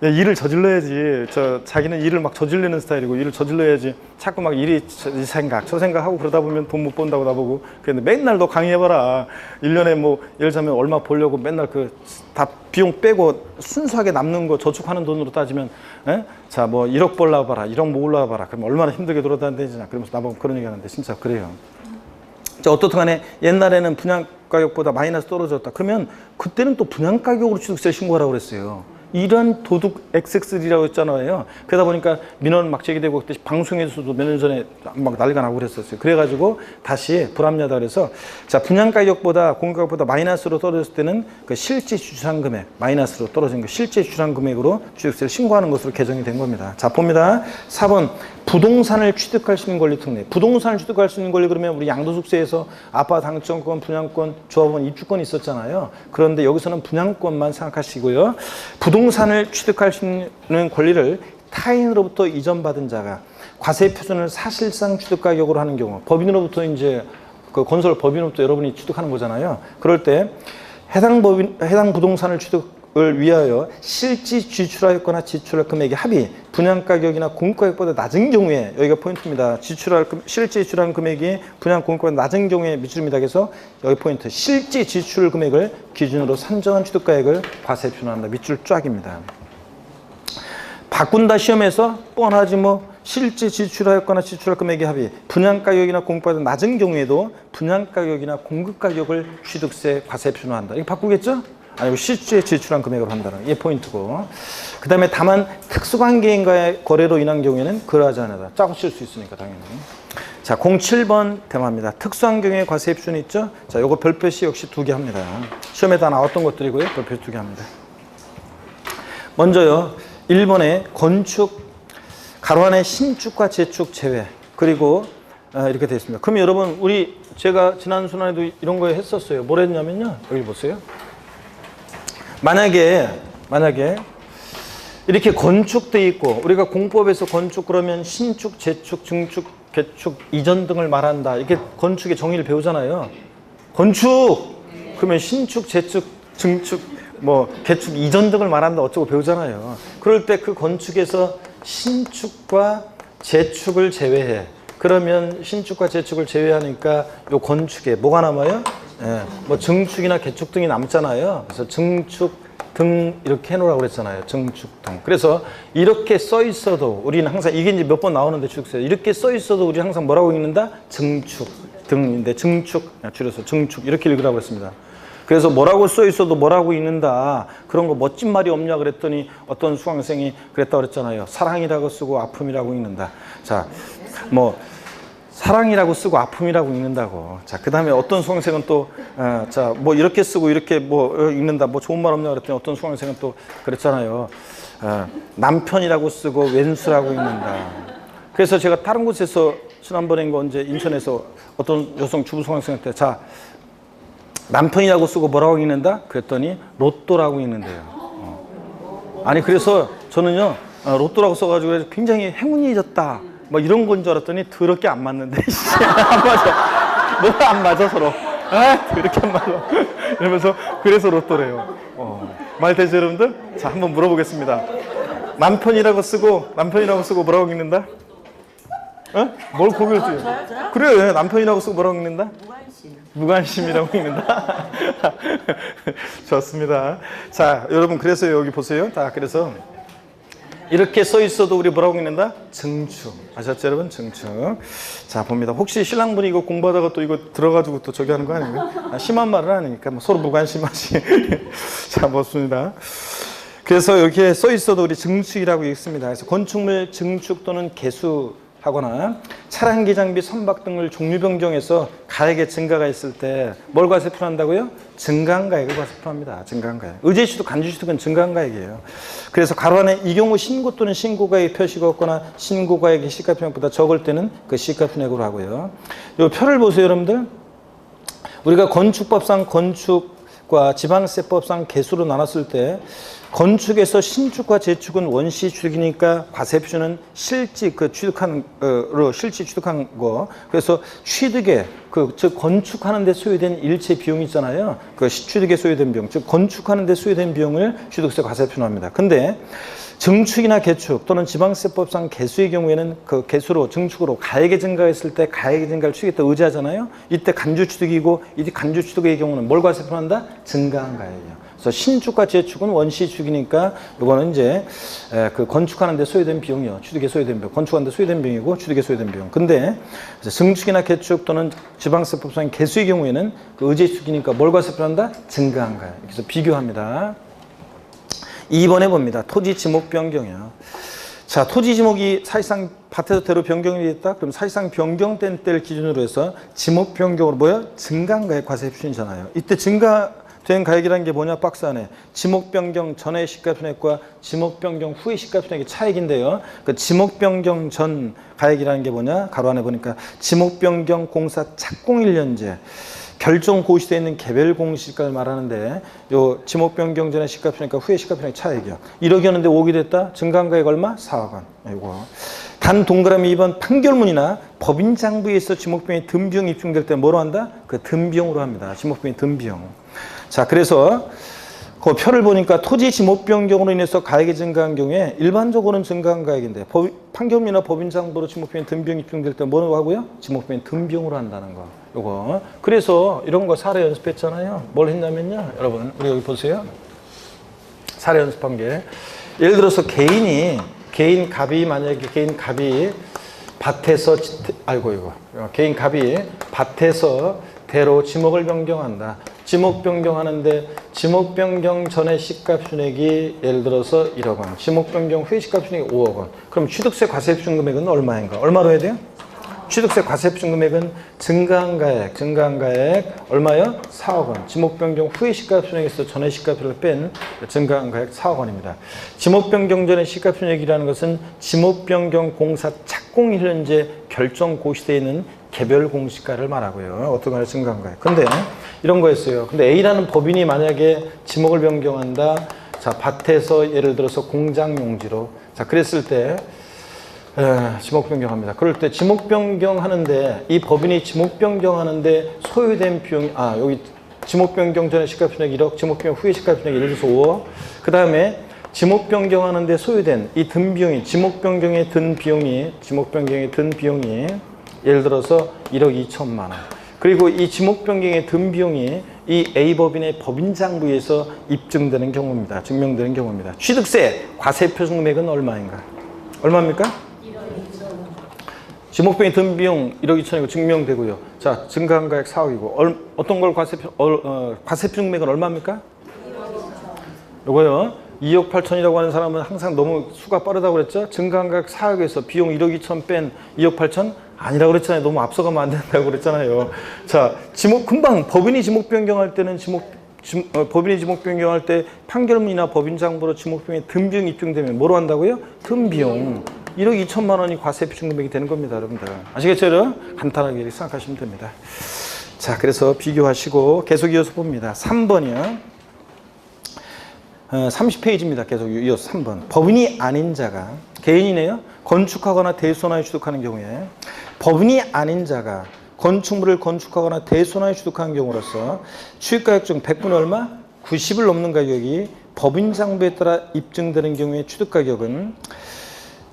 야, 일을 저질러야지. 자기는 일을 막 저질르는 스타일이고 일을 저질러야지. 자꾸 막 이 생각 저 생각하고 그러다 보면 돈 못 번다고 나보고. 그랬는데 맨날 너 강의해봐라. 1년에 뭐 예를 들자면 얼마 벌려고 맨날 다 비용 빼고 순수하게 남는 거 저축하는 돈으로 따지면 자 뭐 1억 벌라고 봐라. 1억 모으려고 봐라. 그럼 얼마나 힘들게 돌아다니냐. 그러면서 나보고 그런 얘기 하는데 진짜 그래요. 자, 어떻든 간에 옛날에는 분양가격보다 마이너스 떨어졌다. 그러면 그때는 또 분양가격으로 취득세 신고하라고 그랬어요. 이런 도둑 XX라고 했잖아요. 그러다 보니까 민원 막 제기되고 그때 방송에서도 몇 년 전에 막 난리가 나고 그랬었어요. 그래가지고 다시 불합리하다 그래서 자 분양가격보다 공가격보다 마이너스로 떨어졌을 때는 그 실제 주차한 금액 마이너스로 떨어진 거 실제 주차한 금액으로 취득세를 신고하는 것으로 개정이 된 겁니다. 자 봅니다. 4번 부동산을 취득할 수 있는 권리 특례. 부동산을 취득할 수 있는 권리 그러면 우리 양도소득세에서 아파트 당첨권, 분양권, 조합원 입주권이 있었잖아요. 그런데 여기서는 분양권만 생각하시고요. 부동산을 취득할 수 있는 권리를 타인으로부터 이전받은 자가 과세 표준을 사실상 취득 가격으로 하는 경우, 법인으로부터 이제 그 건설 법인으로부터 여러분이 취득하는 거잖아요. 그럴 때 해당 부동산을 취득을 위하여 실제 지출하였거나 지출할 금액의 합이 분양가격이나 공급가격보다 낮은 경우에, 여기가 포인트입니다. 실제 지출한 금액이 분양 공급가격보다 낮은 경우에 미출입니다. 그래서 여기 포인트, 실제 지출 금액을 기준으로 산정한 취득가액을 과세 표준한다. 밑줄 쫙입니다. 바꾼다 시험에서 뻔하지 뭐 실제 지출하였거나 지출할 금액의 합이 분양가격이나 공급가격보다 낮은 경우에도 분양가격이나 공급가격을 취득세 과세 표준한다. 이거 바꾸겠죠? 아니고 실제 지출한 금액으로 한다는 게 포인트고, 그 다음에 다만 특수관계인과의 거래로 인한 경우에는 그러하지 않다. 짜고 칠 수 있으니까 당연히. 자, 07번 테마입니다. 특수한 경우에 과세 표준이 있죠? 자, 요거 별표시 역시 2개 합니다. 시험에 다 나왔던 것들이고요. 별표시 2개 합니다. 먼저요, 1번에 건축, 가로 안에 신축과 재축 제외, 그리고 이렇게 되어 있습니다. 그럼 여러분, 제가 지난 순환에도 이런 거 했었어요. 뭘 했냐면요, 여기 보세요. 만약에 이렇게 건축돼 있고, 우리가 공법에서 건축 그러면 신축, 재축, 증축, 개축, 이전 등을 말한다. 이렇게 건축의 정의를 배우잖아요. 건축! 그러면 신축, 재축, 증축, 뭐 개축, 이전 등을 말한다 어쩌고 배우잖아요. 그럴 때 그 건축에서 신축과 재축을 제외해. 그러면 신축과 재축을 제외하니까 요 건축에 뭐가 남아요? 뭐 증축이나 개축 등이 남잖아요. 그래서 증축 등 이렇게 해놓으라고 그랬잖아요. 증축 등. 그래서 이렇게 써 있어도 우리는 항상 이게 이제 몇 번 나오는데 취득세 이렇게 써 있어도 우리 항상 뭐라고 읽는다? 증축 등인데 증축 줄여서 증축 이렇게 읽으라고 했습니다. 그래서 뭐라고 써 있어도 뭐라고 읽는다. 그런 거 멋진 말이 없냐 그랬더니 어떤 수강생이 그랬다고 그랬잖아요. 사랑이라고 쓰고 아픔이라고 읽는다. 자, 뭐 사랑이라고 쓰고 아픔이라고 읽는다고. 자, 그 다음에 어떤 수강생은 또, 자, 뭐 이렇게 쓰고 이렇게 뭐 읽는다. 뭐 좋은 말 없냐 그랬더니 어떤 수강생은 또 그랬잖아요. 남편이라고 쓰고 왼수라고 읽는다. 그래서 제가 다른 곳에서 지난번에 언제 인천에서 어떤 여성 주부 수강생한테 자, 남편이라고 쓰고 뭐라고 읽는다? 그랬더니 로또라고 읽는데요. 아니, 그래서 저는요, 로또라고 써가지고 굉장히 행운이 졌다. 뭐 이런 건 줄 알았더니 더럽게 안 맞는데 안 맞아. 뭐가 안 맞아 서로. 더럽게 안 맞아. 이러면서 그래서 로또래요. 말 되죠 여러분들? 자, 한번 물어보겠습니다. 남편이라고 쓰고 뭐라고 읽는다? 어? 뭘 고개를 띄워? 저요? 그래, 남편이라고 쓰고 뭐라고 읽는다? 무관심. 무관심이라고 읽는다. 좋습니다. 자, 여러분 그래서 여기 보세요. 다 그래서 이렇게 써 있어도 우리 뭐라고 읽는다? 증축. 아셨죠, 여러분? 증축. 자, 봅니다. 혹시 신랑분이 이거 공부하다가 또 이거 들어가지고 또 저기 하는 거 아닌가? 심한 말을 하니까 뭐 서로 무관심하시. 자, 보습니다. 그래서 여기에 써 있어도 우리 증축이라고 읽습니다. 그래서 건축물 증축 또는 개수하거나 차량기 장비 선박 등을 종류 변경해서 가액의 증가가 있을 때 뭘 과세표한다고요? 증가한 가액을 과세표합니다. 증가한 가액. 의제취득, 간주취득은 증가한 가액이에요. 그래서 가로 안에 이 경우 신고 또는 신고가액 표시가 없거나 신고가액이 시가표액보다 적을 때는 그 시가표액으로 하고요. 이 표를 보세요, 여러분들. 우리가 건축법상 건축과 지방세법상 개수로 나눴을 때 건축에서 신축과 재축은 원시 취득이니까 과세표준은 실지 취득한 실지 취득한 거. 그래서 취득에 즉 건축하는 데 소요된 일체 비용이 있잖아요. 그 취득에 소요된 비용, 즉 건축하는 데 소요된 비용을 취득세 과세표로 합니다. 근데 증축이나 개축 또는 지방세법상 개수의 경우에는 그 개수로 증축으로 가액의 증가가 있을 때 가액의 증가를 취득했다 의지하잖아요. 이때 간주취득이고 이 간주취득의 경우는 뭘 과세표한다? 증가한 가액이에요. 그래서 신축과 재축은 원시축이니까 이거는 이제 그 건축하는 데 소요된 비용이요. 취득에 소요된 비용. 건축하는 데 소요된 비용이고 취득에 소요된 비용. 근데 증축이나 개축 또는 지방세법상 개수의 경우에는 그 의제축이니까 뭘 과세표한다? 증가한 가액. 그래서 비교합니다. 2번에 봅니다. 토지 지목 변경이요. 자, 토지 지목이 사실상 밭에서 대로 변경이 됐다? 그럼 사실상 변경된 때를 기준으로 해서 지목 변경으로 뭐야? 증가한 가액 과세 표준이잖아요. 이때 증가된 가액이라는 게 뭐냐? 박스 안에 지목 변경 전의 시가표액과 지목 변경 후의 시가표액의 차익인데요. 그 지목 변경 전 가액이라는 게 뭐냐? 가로 안에 보니까 지목 변경 공사 착공 1년제 결정 고시되어 있는 개별 공시가를 말하는데 요 지목 변경 전에 시가표니까 후에 시가표의 차액이요. 1억이었는데 5억이 됐다. 증가한 가액 얼마? 4억 원. 이거. 단 동그라미 2번 판결문이나 법인 장부에서 지목비용이 든비용 입증될 때 뭐로 한다? 그 든비용으로 합니다. 지목비용이 든비용. 자, 그래서 그 표를 보니까 토지 지목 변경으로 인해서 가액이 증가한 경우에 일반적으로는 증가한 가액인데 판결문이나 법인 장부로 지목비용이 든비용 입증될 때 뭐로 하고요? 지목비용이 든비용으로 한다는 거. 요거. 그래서 이런 거 사례 연습했잖아요. 뭘 했냐면요. 여러분, 우리 여기 보세요. 사례 연습한 게. 예를 들어서 개인 갑이 만약에 개인 갑이 밭에서, 개인 갑이 밭에서 대로 지목을 변경한다. 지목 변경하는데 지목 변경 전에 시가표준액이 예를 들어서 1억 원, 지목 변경 후에 시가표준액이 5억 원. 그럼 취득세 과세표준 금액은 얼마인가? 얼마로 해야 돼요? 취득세 과세표준 금액은 증가한 가액 얼마요? 4억 원. 지목 변경 후에 시가표준액에서 전에 시가표를 뺀 증가한 가액 4억 원입니다. 지목 변경 전에 시가표준액이라는 것은 지목 변경 공사 착공 1년제 결정 고시되어 있는 개별 공시가를 말하고요. 어떤 간에 증가한 가액. 근데 이런 거였어요. 근데 A라는 법인이 만약에 지목을 변경한다. 자, 밭에서 예를 들어서 공장 용지로. 자, 그랬을 때 지목 변경합니다. 그럴 때 지목 변경하는데 이 법인이 지목 변경하는데 소요된 비용이 여기 지목 변경 전에 시가표준액 1억, 지목 변경 후에 시가표준액 예를 들어서 5억. 그 다음에 지목 변경하는데 소요된 이 든 비용이 지목 변경에 든 비용이 예를 들어서 1억 2천만 원. 그리고 이 지목 변경에 든 비용이 이 A법인의 법인장부에서 입증되는 경우입니다. 증명되는 경우입니다. 취득세 과세표준 금액은 얼마인가? 얼마입니까? 1억 2천 원. 지목 변경에 든 비용 1억 2천이고 증명되고요. 자, 증가한 가액 4억이고 어떤 걸 과세표준 금액은 얼마입니까? 1억 2천. 요거요. 2억 8천이라고 하는 사람은 항상 너무 수가 빠르다고 그랬죠? 증가한 가액 4억에서 비용 1억 2천 뺀 2억 8천? 아니라고 그랬잖아요. 너무 앞서가면 안 된다고 그랬잖아요. 자, 금방 법인이 지목 변경할 때는 법인이 지목 변경할 때 판결문이나 법인 장부로 지목 변경에 든 비용이 입증되면 뭐로 한다고요? 든 비용. 1억 2천만 원이 과세표준 금액이 되는 겁니다, 여러분들. 아시겠죠? 여러분? 간단하게 이렇게 생각하시면 됩니다. 자, 그래서 비교하시고 계속 이어서 봅니다. 3번이요. 30페이지입니다. 계속 이어서 3번. 법인이 아닌 자가, 개인이네요. 건축하거나 대손하여 취득하는 경우에 법인이 아닌 자가 건축물을 건축하거나 대손하여 취득하는 경우로서 취득가격 중 100분의 얼마? 90을 넘는 가격이 법인 장부에 따라 입증되는 경우에 취득가격은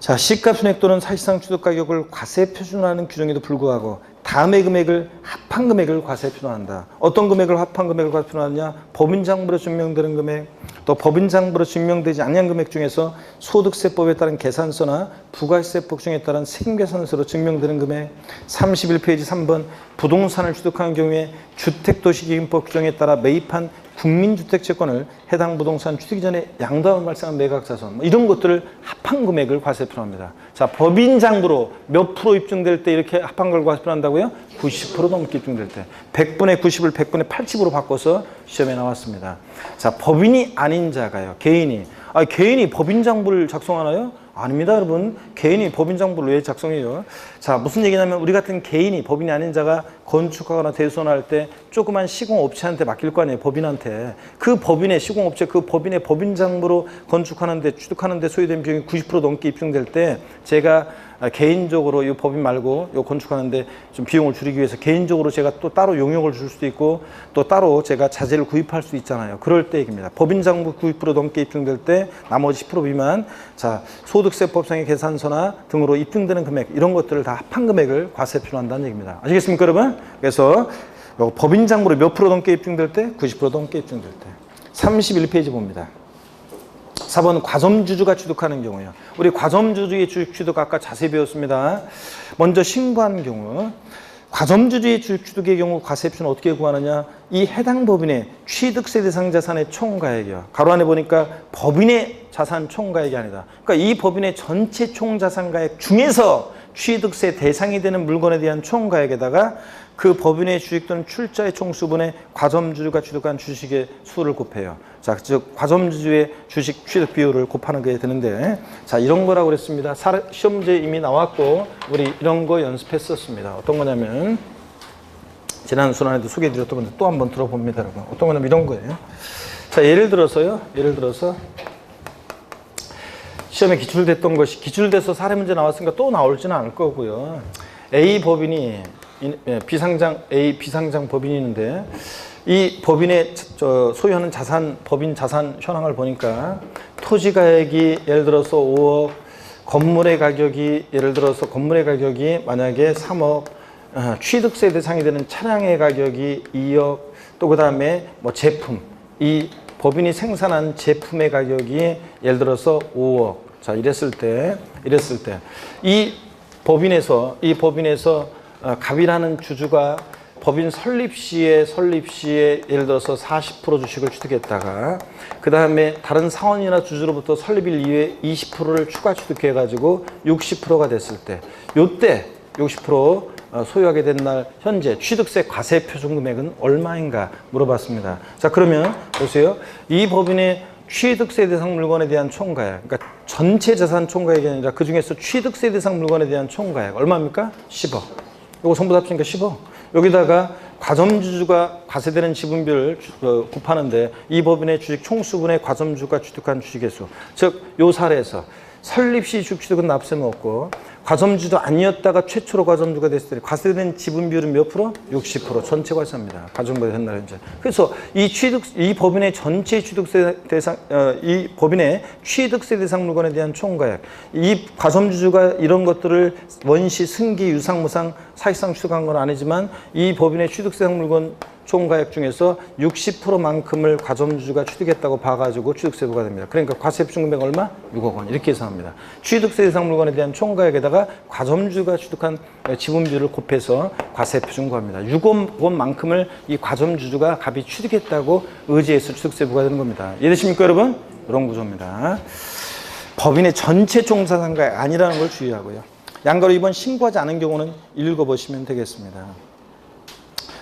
자, 시가 순액 또는 사실상 취득 가격을 과세 표준화하는 규정에도 불구하고 다음의 금액을 합한 금액을 과세 표준화한다. 어떤 금액을 합한 금액을 과세 표준화하느냐? 법인장부로 증명되는 금액, 또 법인장부로 증명되지 않는 금액 중에서 소득세법에 따른 계산서나 부가세법 중에 따른 세금계산서로 증명되는 금액. 31페이지 3번 부동산을 취득하는 경우에 주택도시기금법 규정에 따라 매입한 국민주택채권을 해당 부동산 취득 전에 양도하면 발생한 매각자손 이런 것들을 합한 금액을 과세 표준합니다. 자, 법인장부로 몇 프로 입증될 때 이렇게 합한 걸 과세 표준한다고요? 90% 넘게 입증될 때 100분의 90을 100분의 80으로 바꿔서 시험에 나왔습니다. 자, 법인이 아닌 자가요. 개인이 법인장부를 작성하나요? 아닙니다, 여러분. 개인이 법인장부를 왜 작성해요? 자, 무슨 얘기냐면 우리 같은 개인이 법인이 아닌 자가 건축하거나 대손할 때 조그만 시공업체한테 맡길 거 아니에요, 법인한테. 그 법인의 시공업체, 그 법인의 법인장부로 건축하는데, 취득하는데 소요된 비용이 90% 넘게 입증될 때 제가 개인적으로 이 법인 말고 이 건축하는데 좀 비용을 줄이기 위해서 개인적으로 제가 또 따로 용역을 줄 수도 있고 또 따로 제가 자재를 구입할 수 있잖아요. 그럴 때 얘기입니다. 법인장부 90% 넘게 입증될 때 나머지 10% 미만, 자, 소득세법상의 계산서나 등으로 입증되는 금액 이런 것들을 다 합한 금액을 과세 표준한다는 얘기입니다. 아시겠습니까, 여러분? 그래서 법인장부로 몇 프로 넘게 입증될 때? 90% 넘게 입증될 때. 31페이지 봅니다. 4번 과점주주가 취득하는 경우요. 우리 과점주주의 주식 취득 아까 자세히 배웠습니다. 먼저 신고한 경우 과점주주의 주식 취득의 경우 과세 표준은 어떻게 구하느냐? 이 해당 법인의 취득세 대상 자산의 총가액이요. 가로 안에 보니까 법인의 자산 총가액이 아니다. 그러니까 이 법인의 전체 총자산가액 중에서 취득세 대상이 되는 물건에 대한 총가액에다가 그 법인의 주식 또는 출자의 총수분의 과점주주가 취득한 주식의 수를 곱해요. 자, 즉 과점주주의 주식 취득 비율을 곱하는 게 되는데, 자, 이런 거라고 그랬습니다. 시험제 이미 나왔고 우리 이런 거 연습했었습니다. 어떤 거냐면 지난 순환에도 소개해드렸던 건데 또 한번 들어봅니다, 여러분. 어떤 거냐면 이런 거예요. 자, 예를 들어서 시험에 기출됐던 것이 기출돼서 사례 문제 나왔으니까 또 나올지는 않을 거고요. A 법인이 A 비상장 법인이 있는데 이 법인의 소유하는 자산, 법인 자산 현황을 보니까 토지 가액이 예를 들어서 5억, 건물의 가격이 예를 들어서 건물의 가격이 만약에 3억, 취득세 대상이 되는 차량의 가격이 2억, 또 그 다음에 뭐 제품, 이 법인이 생산한 제품의 가격이 예를 들어서 5억. 자, 이랬을 때 이 법인에서 갑이라는 주주가 법인 설립 시에 예를 들어서 40% 주식을 취득했다가 그 다음에 다른 사원이나 주주로부터 설립일 이후에 20%를 추가 취득해 가지고 60%가 됐을 때 요때 60% 소유하게 된 날 현재 취득세 과세 표준 금액은 얼마인가 물어봤습니다. 자, 그러면 보세요. 이 법인의 취득세 대상 물건에 대한 총가액, 그러니까 전체 자산 총가액이 아니라 그 중에서 취득세 대상 물건에 대한 총가액 얼마입니까? 10억. 이거 전부 다 합치니까 10억. 여기다가 과점주주가 과세되는 지분비를 곱하는데 이 법인의 주식 총수분의 과점주가 취득한 주식의 수. 즉, 요 사례에서 설립 시 주식 취득은 납세는 없고 과점주도 아니었다가 최초로 과점주가 됐을 때 과세된 지분 비율은 몇 프로? 60%. 전체 과세입니다. 과점주가 된 날 현재. 그래서 이 법인의 전체 취득세 대상, 이 법인의 취득세 대상 물건에 대한 총가액, 이 과점주주가 이런 것들을 원시, 승기, 유상, 무상 사실상 취득한 건 아니지만 이 법인의 취득세 대상 물건 총가액 중에서 60%만큼을 과점주주가 취득했다고 봐가지고 취득세 부과됩니다. 그러니까 과세 표준 금액 얼마? 6억 원. 이렇게 예상합니다. 취득세 대상 물건에 대한 총가액에다가 과점주주가 취득한 지분비율을 곱해서 과세 표준 구합니다. 6억 원만큼을 이 과점주주가 갑이 취득했다고 의지해서 취득세 부과되는 겁니다. 이해되십니까, 여러분? 이런 구조입니다. 법인의 전체 총자산가액 아니라는 걸 주의하고요. 양가로 2번 신고하지 않은 경우는 읽어보시면 되겠습니다.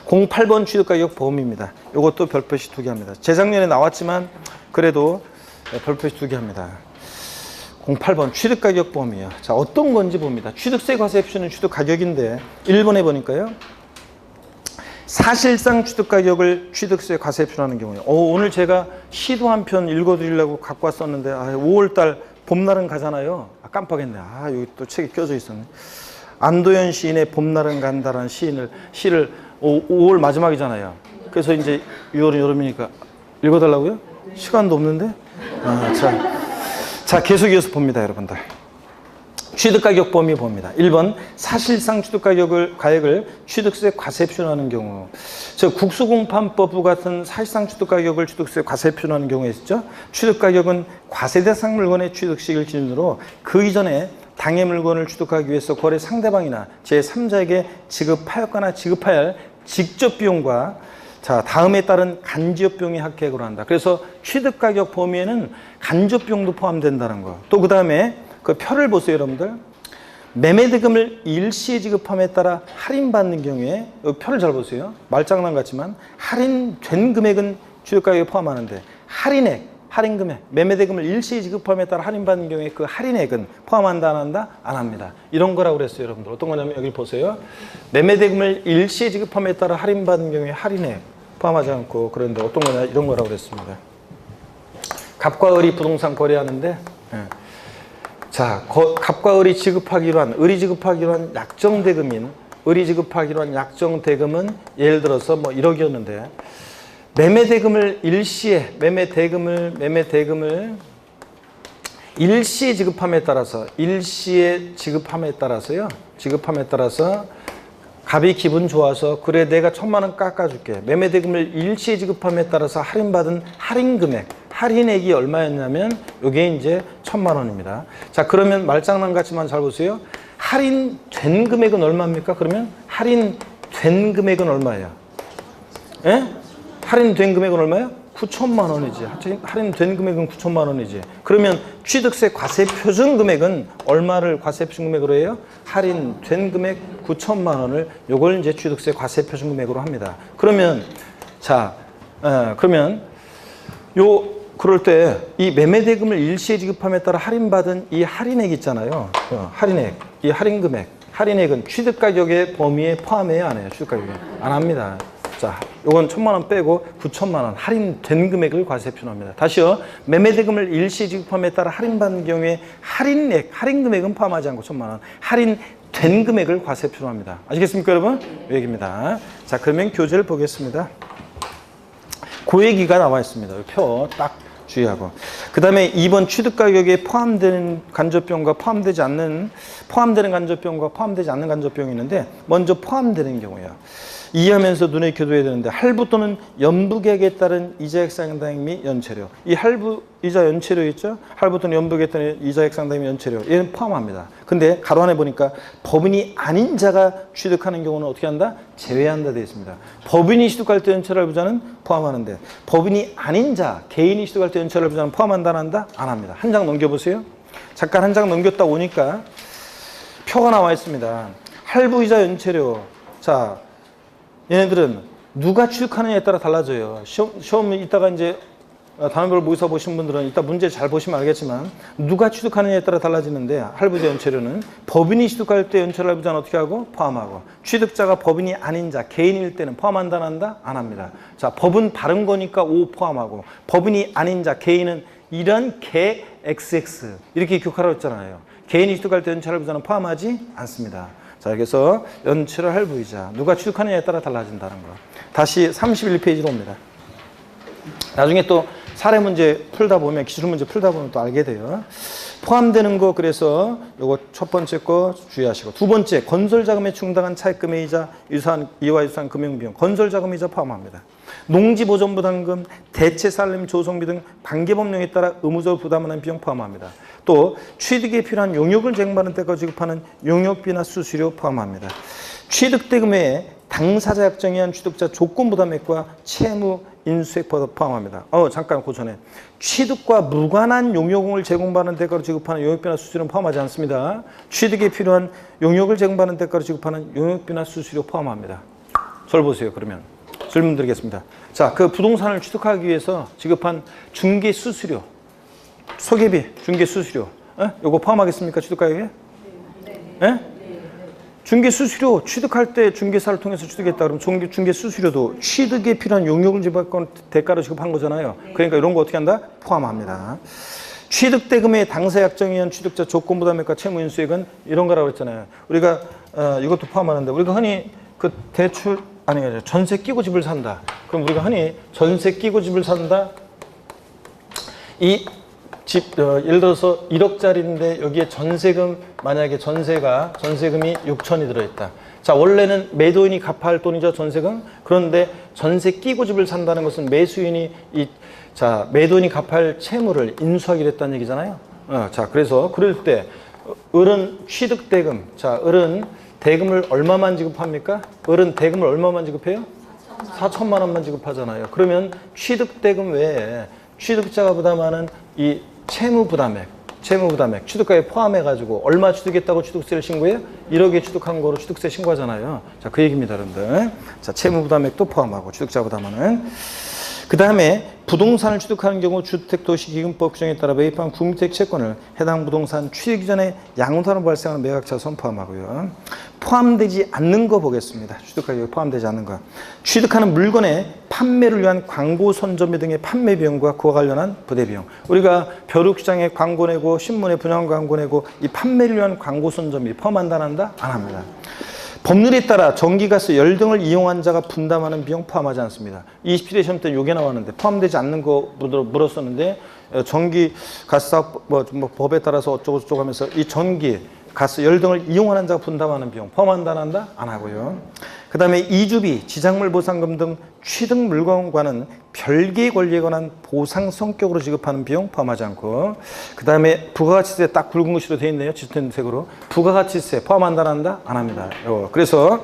08번 취득가격 보험입니다. 이것도 별표시 2개 합니다. 재작년에 나왔지만 그래도 별표시 2개 합니다. 08번 취득가격 보험이에요. 자, 어떤 건지 봅니다. 취득세 과세 표준은 취득가격인데 1번에 보니까요. 사실상 취득가격을 취득세 과세 표준하는 경우요. 오늘 제가 시도 한 편 읽어드리려고 갖고 왔었는데 5월달 봄날은 가잖아요. 깜빡했네. 여기 또 책이 껴져 있었네. 안도현 시인의 봄날은 간다라는 시를 5월 마지막이잖아요. 그래서 이제 6월은 여름이니까 읽어달라고요? 시간도 없는데? 자, 계속 이어서 봅니다, 여러분들. 취득가격 범위 봅니다. 1번 사실상 가액을 취득세 과세 표준하는 경우. 국수공판법 같은 사실상 취득가격을 취득세 과세 표준하는 경우에 있죠. 취득가격은 과세 대상 물건의 취득시기를 기준으로 그 이전에 당해 물건을 취득하기 위해서 거래 상대방이나 제3자에게 지급하였거나 지급해야 할 직접 비용과 다음에 따른 간접 비용이 합계액으로 한다. 그래서 취득가격 범위에는 간접 비용도 포함된다는 거. 또 그 다음에 그 표를 보세요, 여러분들. 매매대금을 일시에 지급함에 따라 할인받는 경우에 이 표를 잘 보세요. 말장난 같지만 할인된 금액은 취득가격에 포함하는데 할인금액, 매매대금을 일시에 지급함에 따라 할인받는 경우에 그 할인액은 포함한다, 안 한다? 안 합니다. 이런 거라고 그랬어요, 여러분들. 어떤 거냐면 여기 보세요. 매매대금을 일시에 지급함에 따라 할인받는 경우에 할인액 포함하지 않고, 그런데 어떤 거냐, 이런 거라고 그랬습니다. 갑과 을이 부동산 거래하는데, 갑과 을이 지급하기로 한, 을이 지급하기로 한 약정대금은 예를 들어서 뭐 1억이었는데, 매매대금을 일시에 지급함에 따라서 갑이 기분 좋아서 그래 내가 1,000만 원 깎아줄게. 매매대금을 일시에 지급함에 따라서 할인받은 할인액이 얼마였냐면 이게 이제 1,000만 원입니다. 자, 그러면 말장난 같지만 잘 보세요. 할인된 금액은 얼마입니까? 그러면 할인된 금액은 얼마예요? 예? 할인된 금액은 얼마예요? 9천만 원이지. 할인된 금액은 9천만 원이지. 그러면 취득세 과세 표준 금액은 얼마를 과세 표준 금액으로 해요? 할인된 금액 9천만 원을 요걸 이제 취득세 과세 표준 금액으로 합니다. 그러면 그럴 때 이 매매대금을 일시에 지급함에 따라 할인받은 이 할인액 있잖아요. 이 할인액은 취득가격의 범위에 포함해요, 안 해요? 취득가격에 안 합니다. 자, 요건 1,000만 원 빼고 9천만 원 할인된 금액을 과세 표준합니다. 다시요. 매매대금을 일시 지급함에 따라 할인받는 경우에 할인 금액은 포함하지 않고 1,000만 원 할인된 금액을 과세 표준합니다. 아시겠습니까, 여러분? 이 얘기입니다. 자, 그러면 교재를 보겠습니다. 그 얘기가 나와 있습니다. 표 딱 주의하고. 그 다음에 2번 취득가격에 포함되는 간접비용과 포함되는 간접비용과 포함되지 않는 간접비용이 있는데, 먼저 포함되는 경우예요. 이해하면서 눈에 교도해야 되는데, 할부 또는 연부계약에 따른 이자액 상당 및 연체료. 이 할부, 이자, 연체료 있죠? 할부 또는 연부계약에 따른 이자액 상당 및 연체료. 얘는 포함합니다. 근데 가로 안에 보니까 법인이 아닌 자가 취득하는 경우는 어떻게 한다? 제외한다 되어 있습니다. 법인이 취득할 때 연체료 할부자는 포함하는데, 법인이 아닌 자, 개인이 취득할 때 연체료 할부자는 포함한다, 안 한다? 안 합니다. 한 장 넘겨보세요. 잠깐 한 장 넘겼다 오니까 표가 나와 있습니다. 할부, 이자, 연체료. 자, 얘네들은 누가 취득하느냐에 따라 달라져요. 시험 이따가 이제 단원별 모의사 보신 분들은 이따 문제 잘 보시면 알겠지만 누가 취득하느냐에 따라 달라지는데, 할부자 연체료는 법인이 취득할 때 연체료 할부자는 어떻게 하고? 포함하고, 취득자가 법인이 아닌 자, 개인일 때는 포함한다, 안 한다? 안 합니다. 자, 법은 바른 거니까 O 포함하고, 법인이 아닌 자, 개인은 이런 개 XX 이렇게 기억하라고 했잖아요. 개인이 취득할 때 연체료 할부자는 포함하지 않습니다. 자, 여기서 연체료 할부이자 누가 취득하느냐에 따라 달라진다는 거. 다시 31페이지로 옵니다. 나중에 또 사례 문제 풀다 보면, 기출 문제 풀다 보면 또 알게 돼요. 포함되는 거, 그래서 요거 첫 번째 거 주의하시고, 두 번째 건설자금에 충당한 차입금액이자 이와 유사한 금융비용, 건설자금이자 포함합니다. 농지보존부담금, 대체살림 조성비 등 관계법령에 따라 의무적으로 부담하는 비용 포함합니다. 또 취득에 필요한 용역을 제공받는 때까지 지급하는 용역비나 수수료 포함합니다. 취득대금 외에 당사자 약정에 의한 취득자 조건부담액과 채무 인수액 포함합니다. 잠깐 그 전에 취득과 무관한 용역을 제공받는 대가로 지급하는 용역비나 수수료는 포함하지 않습니다. 취득에 필요한 용역을 제공받는 대가로 지급하는 용역비나 수수료 포함합니다. 절 보세요. 그러면 질문 드리겠습니다. 자, 그 부동산을 취득하기 위해서 지급한 중개 수수료, 소개비, 중개 수수료, 요거 포함하겠습니까? 취득가격에? 네. 중개 수수료, 취득할 때 중개사를 통해서 취득했다 그러면 중개 수수료도 취득에 필요한 용역을 지급한 대가로 지급한 거잖아요. 그러니까 이런 거 어떻게 한다? 포함합니다. 취득대금의 당사 약정에 의한 취득자 조건부담액과 채무인수액은 이런 거라고 했잖아요. 우리가 이것도 포함하는데, 우리가 흔히 그 대출 전세 끼고 집을 산다. 그럼 우리가 흔히 전세 끼고 집을 산다. 이 예를 들어서 1억짜리인데 여기에 전세금, 만약에 전세금이 6천이 들어있다. 자, 원래는 매도인이 갚아야 할 돈이죠, 전세금. 그런데 전세 끼고 집을 산다는 것은 매수인이 매도인이 갚아야 할 채무를 인수하기로 했다는 얘기잖아요. 자, 그래서 그럴 때 을은 취득대금, 을은 대금을 얼마만 지급합니까? 을은 대금을 얼마만 지급해요? 4천만 원만 지급하잖아요. 그러면 취득대금 외에 취득자가 부담하는 이 채무부담액, 취득가에 포함해가지고 얼마 취득했다고 취득세를 신고해요? 1억에 취득한 거로 취득세 신고하잖아요. 자, 그 얘기입니다, 여러분들. 자, 채무부담액도 포함하고 취득자 부담하는. 그 다음에 부동산을 취득하는 경우 주택도시기금법 규정에 따라 매입한 국민주택 채권을 해당 부동산 취득 이전에 양도하는 발생하는 매각자손 포함하고요. 포함되지 않는 거 보겠습니다. 취득가격에 포함되지 않는 거. 취득하는 물건의 판매를 위한 광고 선전비 등의 판매 비용과 그와 관련한 부대 비용. 우리가 벼룩시장에 광고 내고 신문에 분양 광고 내고 이 판매를 위한 광고 선전비 포함한다 안 한다? 안 합니다. 법률에 따라 전기가스, 열 등을 이용한 자가 분담하는 비용 포함하지 않습니다. 27회 시험 때 요게 나왔는데 포함되지 않는 거 물었었는데 전기가스 법에 따라서 어쩌고저쩌고 하면서 이 전기, 가스, 열 등을 이용하는 자가 분담하는 비용 포함한다 안 한다? 안 하고요. 그 다음에 이주비, 지작물 보상금 등 취득 물건과는 별개의 권리에 관한 보상 성격으로 지급하는 비용 포함하지 않고, 그 다음에 부가가치세 딱 굵은 글씨로 되어 있네요. 짙은색으로. 부가가치세 포함한다 안 한다? 안 합니다. 그래서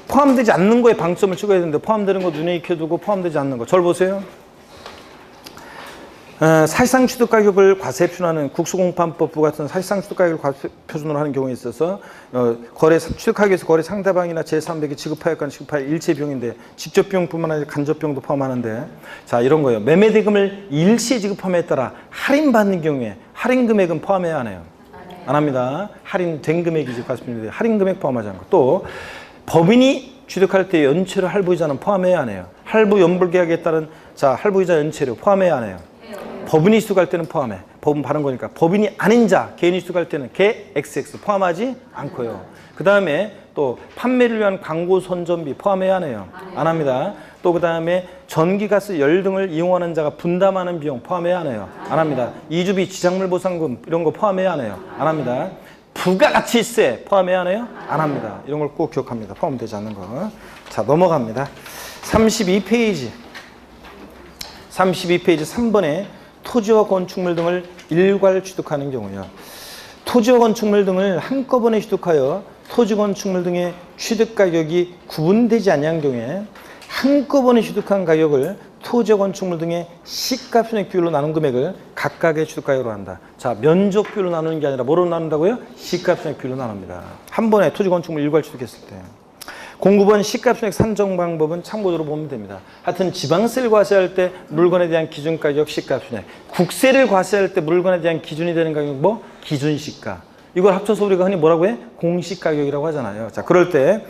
포함되지 않는 거에 방점을 찍어야 되는데 포함되는 거 눈에 익혀두고 포함되지 않는 거. 절 보세요. 사실상 취득가격을 과세표준하는 국수공판법부 같은 사실상 취득가격을 과세표준으로 하는 경우에 있어서 취득하기 위해서 거래 상대방이나 제3백이 지급하였거나 지급할 일체 비용인데 직접 비용뿐만 아니라 간접 비용도 포함하는데, 자, 이런 거예요. 매매 대금을 일시에 지급함에 따라 할인받는 경우에 할인 금액은 포함해야 하네요. 안 합니다. 할인된 금액이지 과세표준인데 할인 금액 포함하지 않고, 또 법인이 취득할 때 연체료 할부이자는 포함해야 하네요. 할부 연불계약에 따른 할부이자 연체료 포함해야 하네요. 법인이 취득할 때는 포함해. 법은 바른 거니까. 법인이 아닌 자, 개인이 취득할 때는 개 XX 포함하지 않고요. 그 다음에 또 판매를 위한 광고 선전비 포함해야 하네요. 안 합니다. 또 그 다음에 전기가스, 열 등을 이용하는 자가 분담하는 비용 포함해야 하네요. 안 합니다. 이주비, 지작물 보상금 이런 거 포함해야 하네요. 안 합니다. 부가가치세 포함해야 하네요. 안 합니다. 이런 걸 꼭 기억합니다. 포함되지 않는 거. 자, 넘어갑니다. 32페이지 3번에 토지와 건축물 등을 일괄 취득하는 경우요. 토지와 건축물 등을 한꺼번에 취득하여 토지, 건축물 등의 취득 가격이 구분되지 아니한 경우에 한꺼번에 취득한 가격을 토지와 건축물 등의 시가 편익 비율로 나눈 금액을 각각의 취득 가격으로 한다. 자, 면적 비율로 나누는 게 아니라 뭐로 나눈다고요? 시가 편익 비율로 나눕니다. 한 번에 토지, 건축물 일괄 취득했을 때. 공급원 시가편익 산정 방법은 참고적으로 보면 됩니다. 하여튼 지방세를 과세할 때 물건에 대한 기준가격 시가편익, 국세를 과세할 때 물건에 대한 기준이 되는 가격 뭐? 기준시가. 이걸 합쳐서 우리가 흔히 뭐라고 해? 공시가격이라고 하잖아요. 자, 그럴 때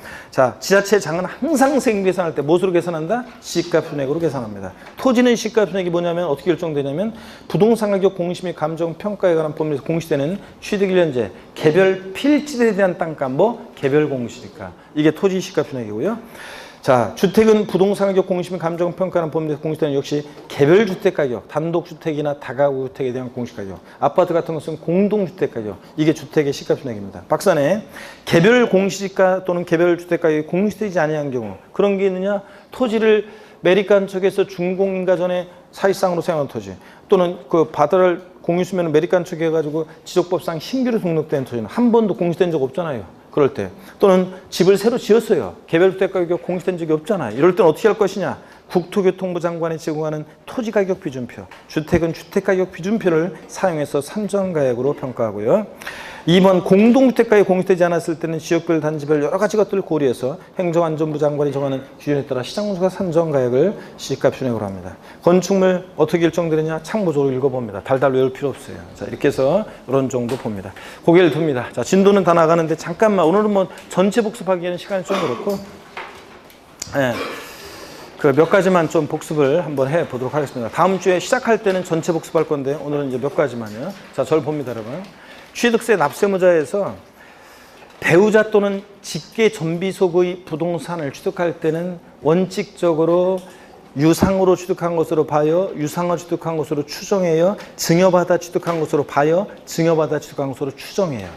지자체 장은 항상 세금 계산할 때 무엇으로 계산한다? 시가편익으로 계산합니다. 토지는 시가편익이 뭐냐면 어떻게 결정되냐면 부동산 가격 공시 및 감정 평가에 관한 법률에서 공시되는 취득일년제, 개별 필지에 대한 땅값 뭐? 개별 공시니까 이게 토지 시가편익이고요. 자, 주택은 부동산 가격 공시 및 감정 평가라는 법률에서 공시되는 역시 개별 주택 가격, 단독주택이나 다가구 주택에 대한 공시 가격, 아파트 같은 것은 공동주택 가격, 이게 주택의 시가편익입니다. 박사네, 개별 공시지가 또는 개별 주택 가격이 공시되지 아니한 경우 그런 게 있느냐? 토지를 매립한 쪽에서 준공인가 전에 사실상으로 사용한 토지, 또는 그 바다를 공유수면을 매립한 쪽에 해가지고 지적법상 신규로 등록된 토지는 한 번도 공시된 적 없잖아요. 그럴 때, 또는 집을 새로 지었어요. 개별주택가격 공시된 적이 없잖아요. 이럴 땐 어떻게 할 것이냐? 국토교통부 장관이 제공하는 토지가격 비준표, 주택은 주택가격 비준표를 사용해서 산정가액으로 평가하고요. 2번, 공동주택가격이 공시되지 않았을 때는 지역별, 단지별 여러 가지 것들을 고려해서 행정안전부 장관이 정하는 기준에 따라 시장공사가 산정가액을 시가편익으로 합니다. 건축물 어떻게 결정되느냐? 참고적으로 읽어봅니다. 달달 외울 필요 없어요. 자, 이렇게 해서 이런 정도 봅니다. 고개를 듭니다. 자, 진도는 다 나가는데 잠깐만, 오늘은 뭐 전체 복습하기에는 시간이 좀 그렇고, 그 몇 가지만 좀 복습을 한번 해 보도록 하겠습니다. 다음 주에 시작할 때는 전체 복습할 건데 오늘은 이제 몇 가지만요. 자, 절 봅니다, 여러분. 취득세 납세무자에서 배우자 또는 직계 전비속의 부동산을 취득할 때는 원칙적으로 유상으로 취득한 것으로 봐요. 유상을 취득한 것으로 추정해요. 증여받아 취득한 것으로 봐요. 증여받아 취득한 것으로 추정해요.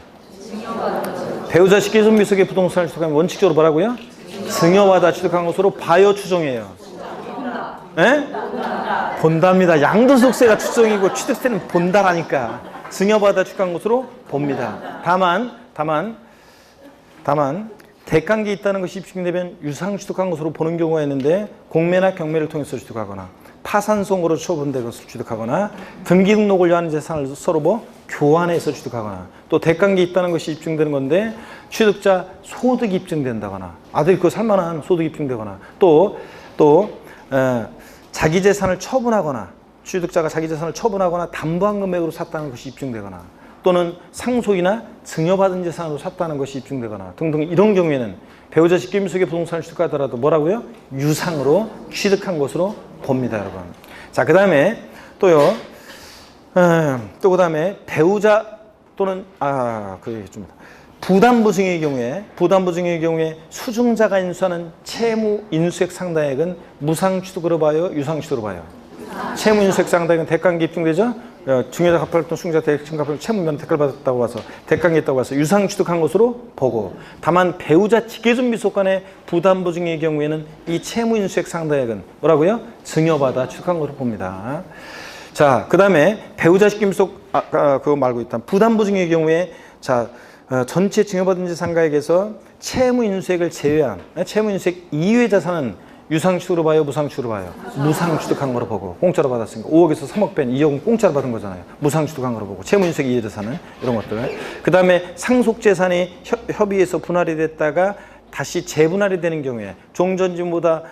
배우자 식기준 미속의 부동산을 취득하면 원칙적으로 뭐라고요? 증여받아 취득한 것으로 봐요, 추정해요. 예? 본답니다. 양도소득세가 추정이고 취득세는 본다라니까. 증여받아 취득한 것으로 봅니다. 다만 대가관계 있다는 것이 입증되면 유상 취득한 것으로 보는 경우가 있는데 공매나 경매를 통해서 취득하거나 파산송으로 처분된 것을 취득하거나 등기 등록을 위한 재산을 서로 뭐 교환해서 취득하거나 또 대가관계 있다는 것이 입증되는 건데 취득자 소득이 입증된다거나 아들이 그거 살만한 소득이 입증되거나 또 자기 재산을 처분하거나 취득자가 자기 재산을 처분하거나 담보한 금액으로 샀다는 것이 입증되거나 또는 상속이나 증여받은 재산으로 샀다는 것이 입증되거나 등등 이런 경우에는 배우자 직계미속의 부동산을 취득하더라도 뭐라고요? 유상으로 취득한 것으로 봅니다, 여러분. 자, 그 다음에 또요. 그 다음에 배우자 또는 부담보증의 경우에 수증자가 인수하는 채무 인수액 상당액은 무상 취득으로 봐요, 유상 취득으로 봐요. 채무 인수액 상당액은 대가관계 입증되죠? 증여자 갚았던 수증자 대액 갚을 채무면 대가를 받았다고 봐서 대가관계 있다고 봐서 유상 취득한 것으로 보고 다만 배우자 직계준 미속 간의 부담보증의 경우에는 이 채무 인수액 상당액은 뭐라고요? 증여받아 취득한 것으로 봅니다. 자, 그 다음에 배우자 직계미속 그거 말고 일단 부담보증의 경우에 전체 증여받은 재산가액에서 채무 인수액을 제외한 채무 인수액 이외의 자산은 유상 취득으로 봐요, 무상 취득으로 봐요. 무상 취득한 거로 보고 공짜로 받았으니까 5억에서 3억 뺀 2억은 공짜로 받은 거잖아요. 무상 취득한 거로 보고 채무 인수액 이외의 자산은 이런 것들. 그 다음에 상속 재산이 협의해서 분할이 됐다가 다시 재분할이 되는 경우에 종전진보다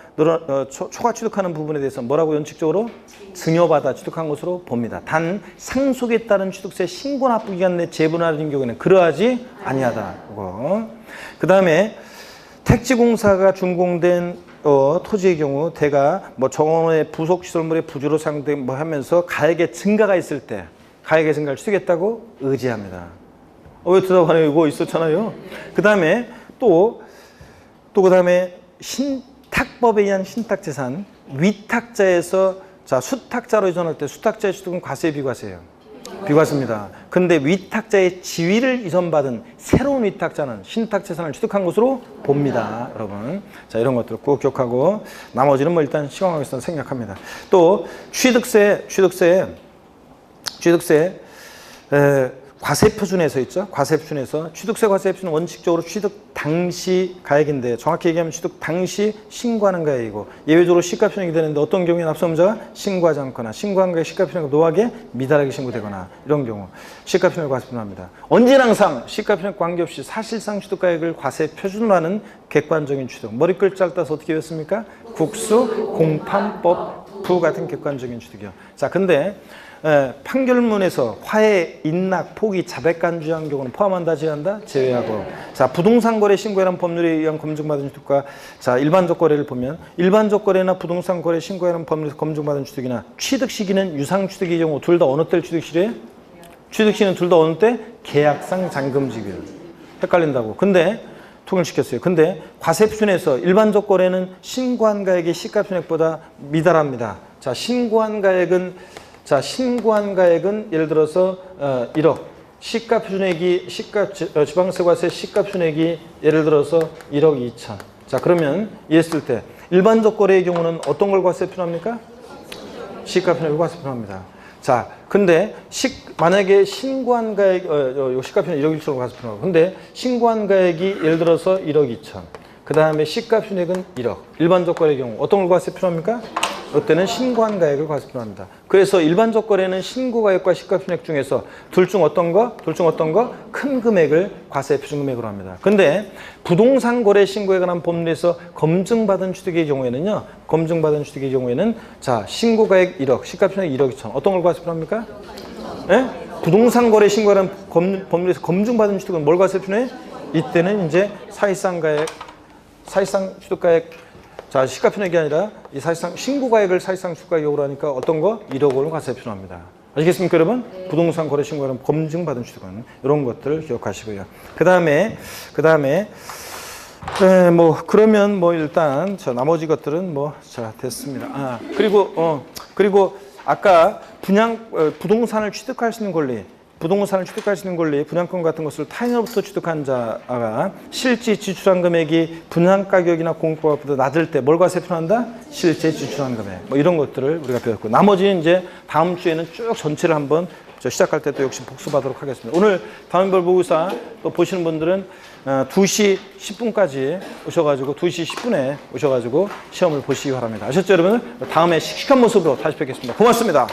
초과 취득하는 부분에 대해서 뭐라고 원칙적으로 증여받아 취득한 것으로 봅니다. 단 상속에 따른 취득세 신고 납부 기간 내 재분할인 경우에는 그러하지 아니하다. 그 다음에 택지공사가 준공된 토지의 경우 대가 정원의 부속 시설물의 부주로 사용된 하면서 가액의 증가가 있을 때 가액의 증가를 취득했다고 의지합니다. 왜 대답하네요? 이거 있었잖아요. 그 다음에 그 다음에 신탁법에 의한 신탁재산 위탁자에서 수탁자로 이전할 때 수탁자의 취득은 과세 비과세예요. 비과세입니다. 근데 위탁자의 지위를 이전받은 새로운 위탁자는 신탁재산을 취득한 것으로 봅니다, 여러분. 자, 이런 것들 꼭 기억하고 나머지는 일단 시공하겠다 생각합니다. 또 취득세 과세표준에서 있죠. 과세표준에서 취득세 과세표준은 원칙적으로 취득 당시 가액인데 정확히 얘기하면 취득 당시 신고하는 가액이고 예외적으로 시가편익이 되는데 어떤 경우에 납세의무자가 신고하지 않거나 신고한 가액 시가편익이 노하게 미달하게 신고되거나 이런 경우 시가편익을 과세표준합니다. 언제나 항상 시가편익 관계없이 사실상 취득가액을 과세표준으로 하는 객관적인 취득. 머리글자를 따서 어떻게 외웠습니까? 국수, 공판법, 부 같은 객관적인 취득이요. 자, 근데 판결문에서 화해, 인락, 포기, 자백간주한 경우는 포함한다, 제외한다? 제외하고. 자, 부동산 거래 신고에 관한 법률에 의한 검증받은 취득과 일반적 거래를 보면 일반적 거래나 부동산 거래 신고에 관한 법률에서 검증받은 취득이나 취득 시기는 유상 취득의 경우 둘 다 어느 때 취득 시기에? 취득 시기는 둘 다 어느 때? 계약상 잔금지기예요. 헷갈린다고. 근데 통일시켰어요. 근데 과세표준에서 일반적 거래는 신고한 가액이 시가편액보다 미달합니다. 자, 신고한 가액은 예를 들어서 1억, 시가표준액이 지방세과세 시가표준액이 예를 들어서 1억 2천. 자, 그러면 이랬을 때 일반적 거래의 경우는 어떤 걸 과세표준합니까? 시가표준액을 과세표준합니다. 자, 근데 만약에 신고한 가액 시가표준액 1억 2천으로 과세표준하고 근데 신고한 가액이 예를 들어서 1억 2천. 그 다음에 시가표준액은 1억. 일반적 거래의 경우 어떤 걸 과세표준합니까? 이때는 신고한 가액을 과세표준합니다. 그래서 일반적 거래는 신고가액과 시가표준액 중에서 둘 중 어떤 거? 큰 금액을 과세표준금액으로 합니다. 근데 부동산 거래 신고에 관한 법률에서 검증받은 취득의 경우에는요. 신고가액 1억, 시가표준액 1억 2천. 어떤 걸 과세표준합니까? 네? 부동산 거래 신고에 관한 법률에서 검증받은 취득은 뭘 과세표준해? 이때는 이제 사실상 취득가액 자, 시가표준액이 아니라 이 사실상 신고가액을 사실상 취득가액으로 하니까 어떤 거? 1억 원을 과세표준합니다. 아시겠습니까, 여러분? 네. 부동산 거래 신고는 검증받은 취득은 이런 것들 기억하시고요. 그 다음에 네, 뭐 그러면 뭐 일단 저 나머지 것들은 뭐 자 됐습니다. 그리고 아까 부동산을 취득할 수 있는 권리, 분양권 같은 것을 타인으로부터 취득한 자가 실제 지출한 금액이 분양 가격이나 공급가격보다 낮을 때 뭘 과세표한다? 실제 지출한 금액. 뭐 이런 것들을 우리가 배웠고, 나머지 이제 다음 주에는 쭉 전체를 한번 시작할 때 또 역시 복습하도록 하겠습니다. 오늘 다음별 보고사 또 보시는 분들은 2시 10분까지 오셔가지고 2시 10분에 오셔가지고 시험을 보시기 바랍니다. 아셨죠, 여러분? 다음에 씩씩한 모습으로 다시 뵙겠습니다. 고맙습니다.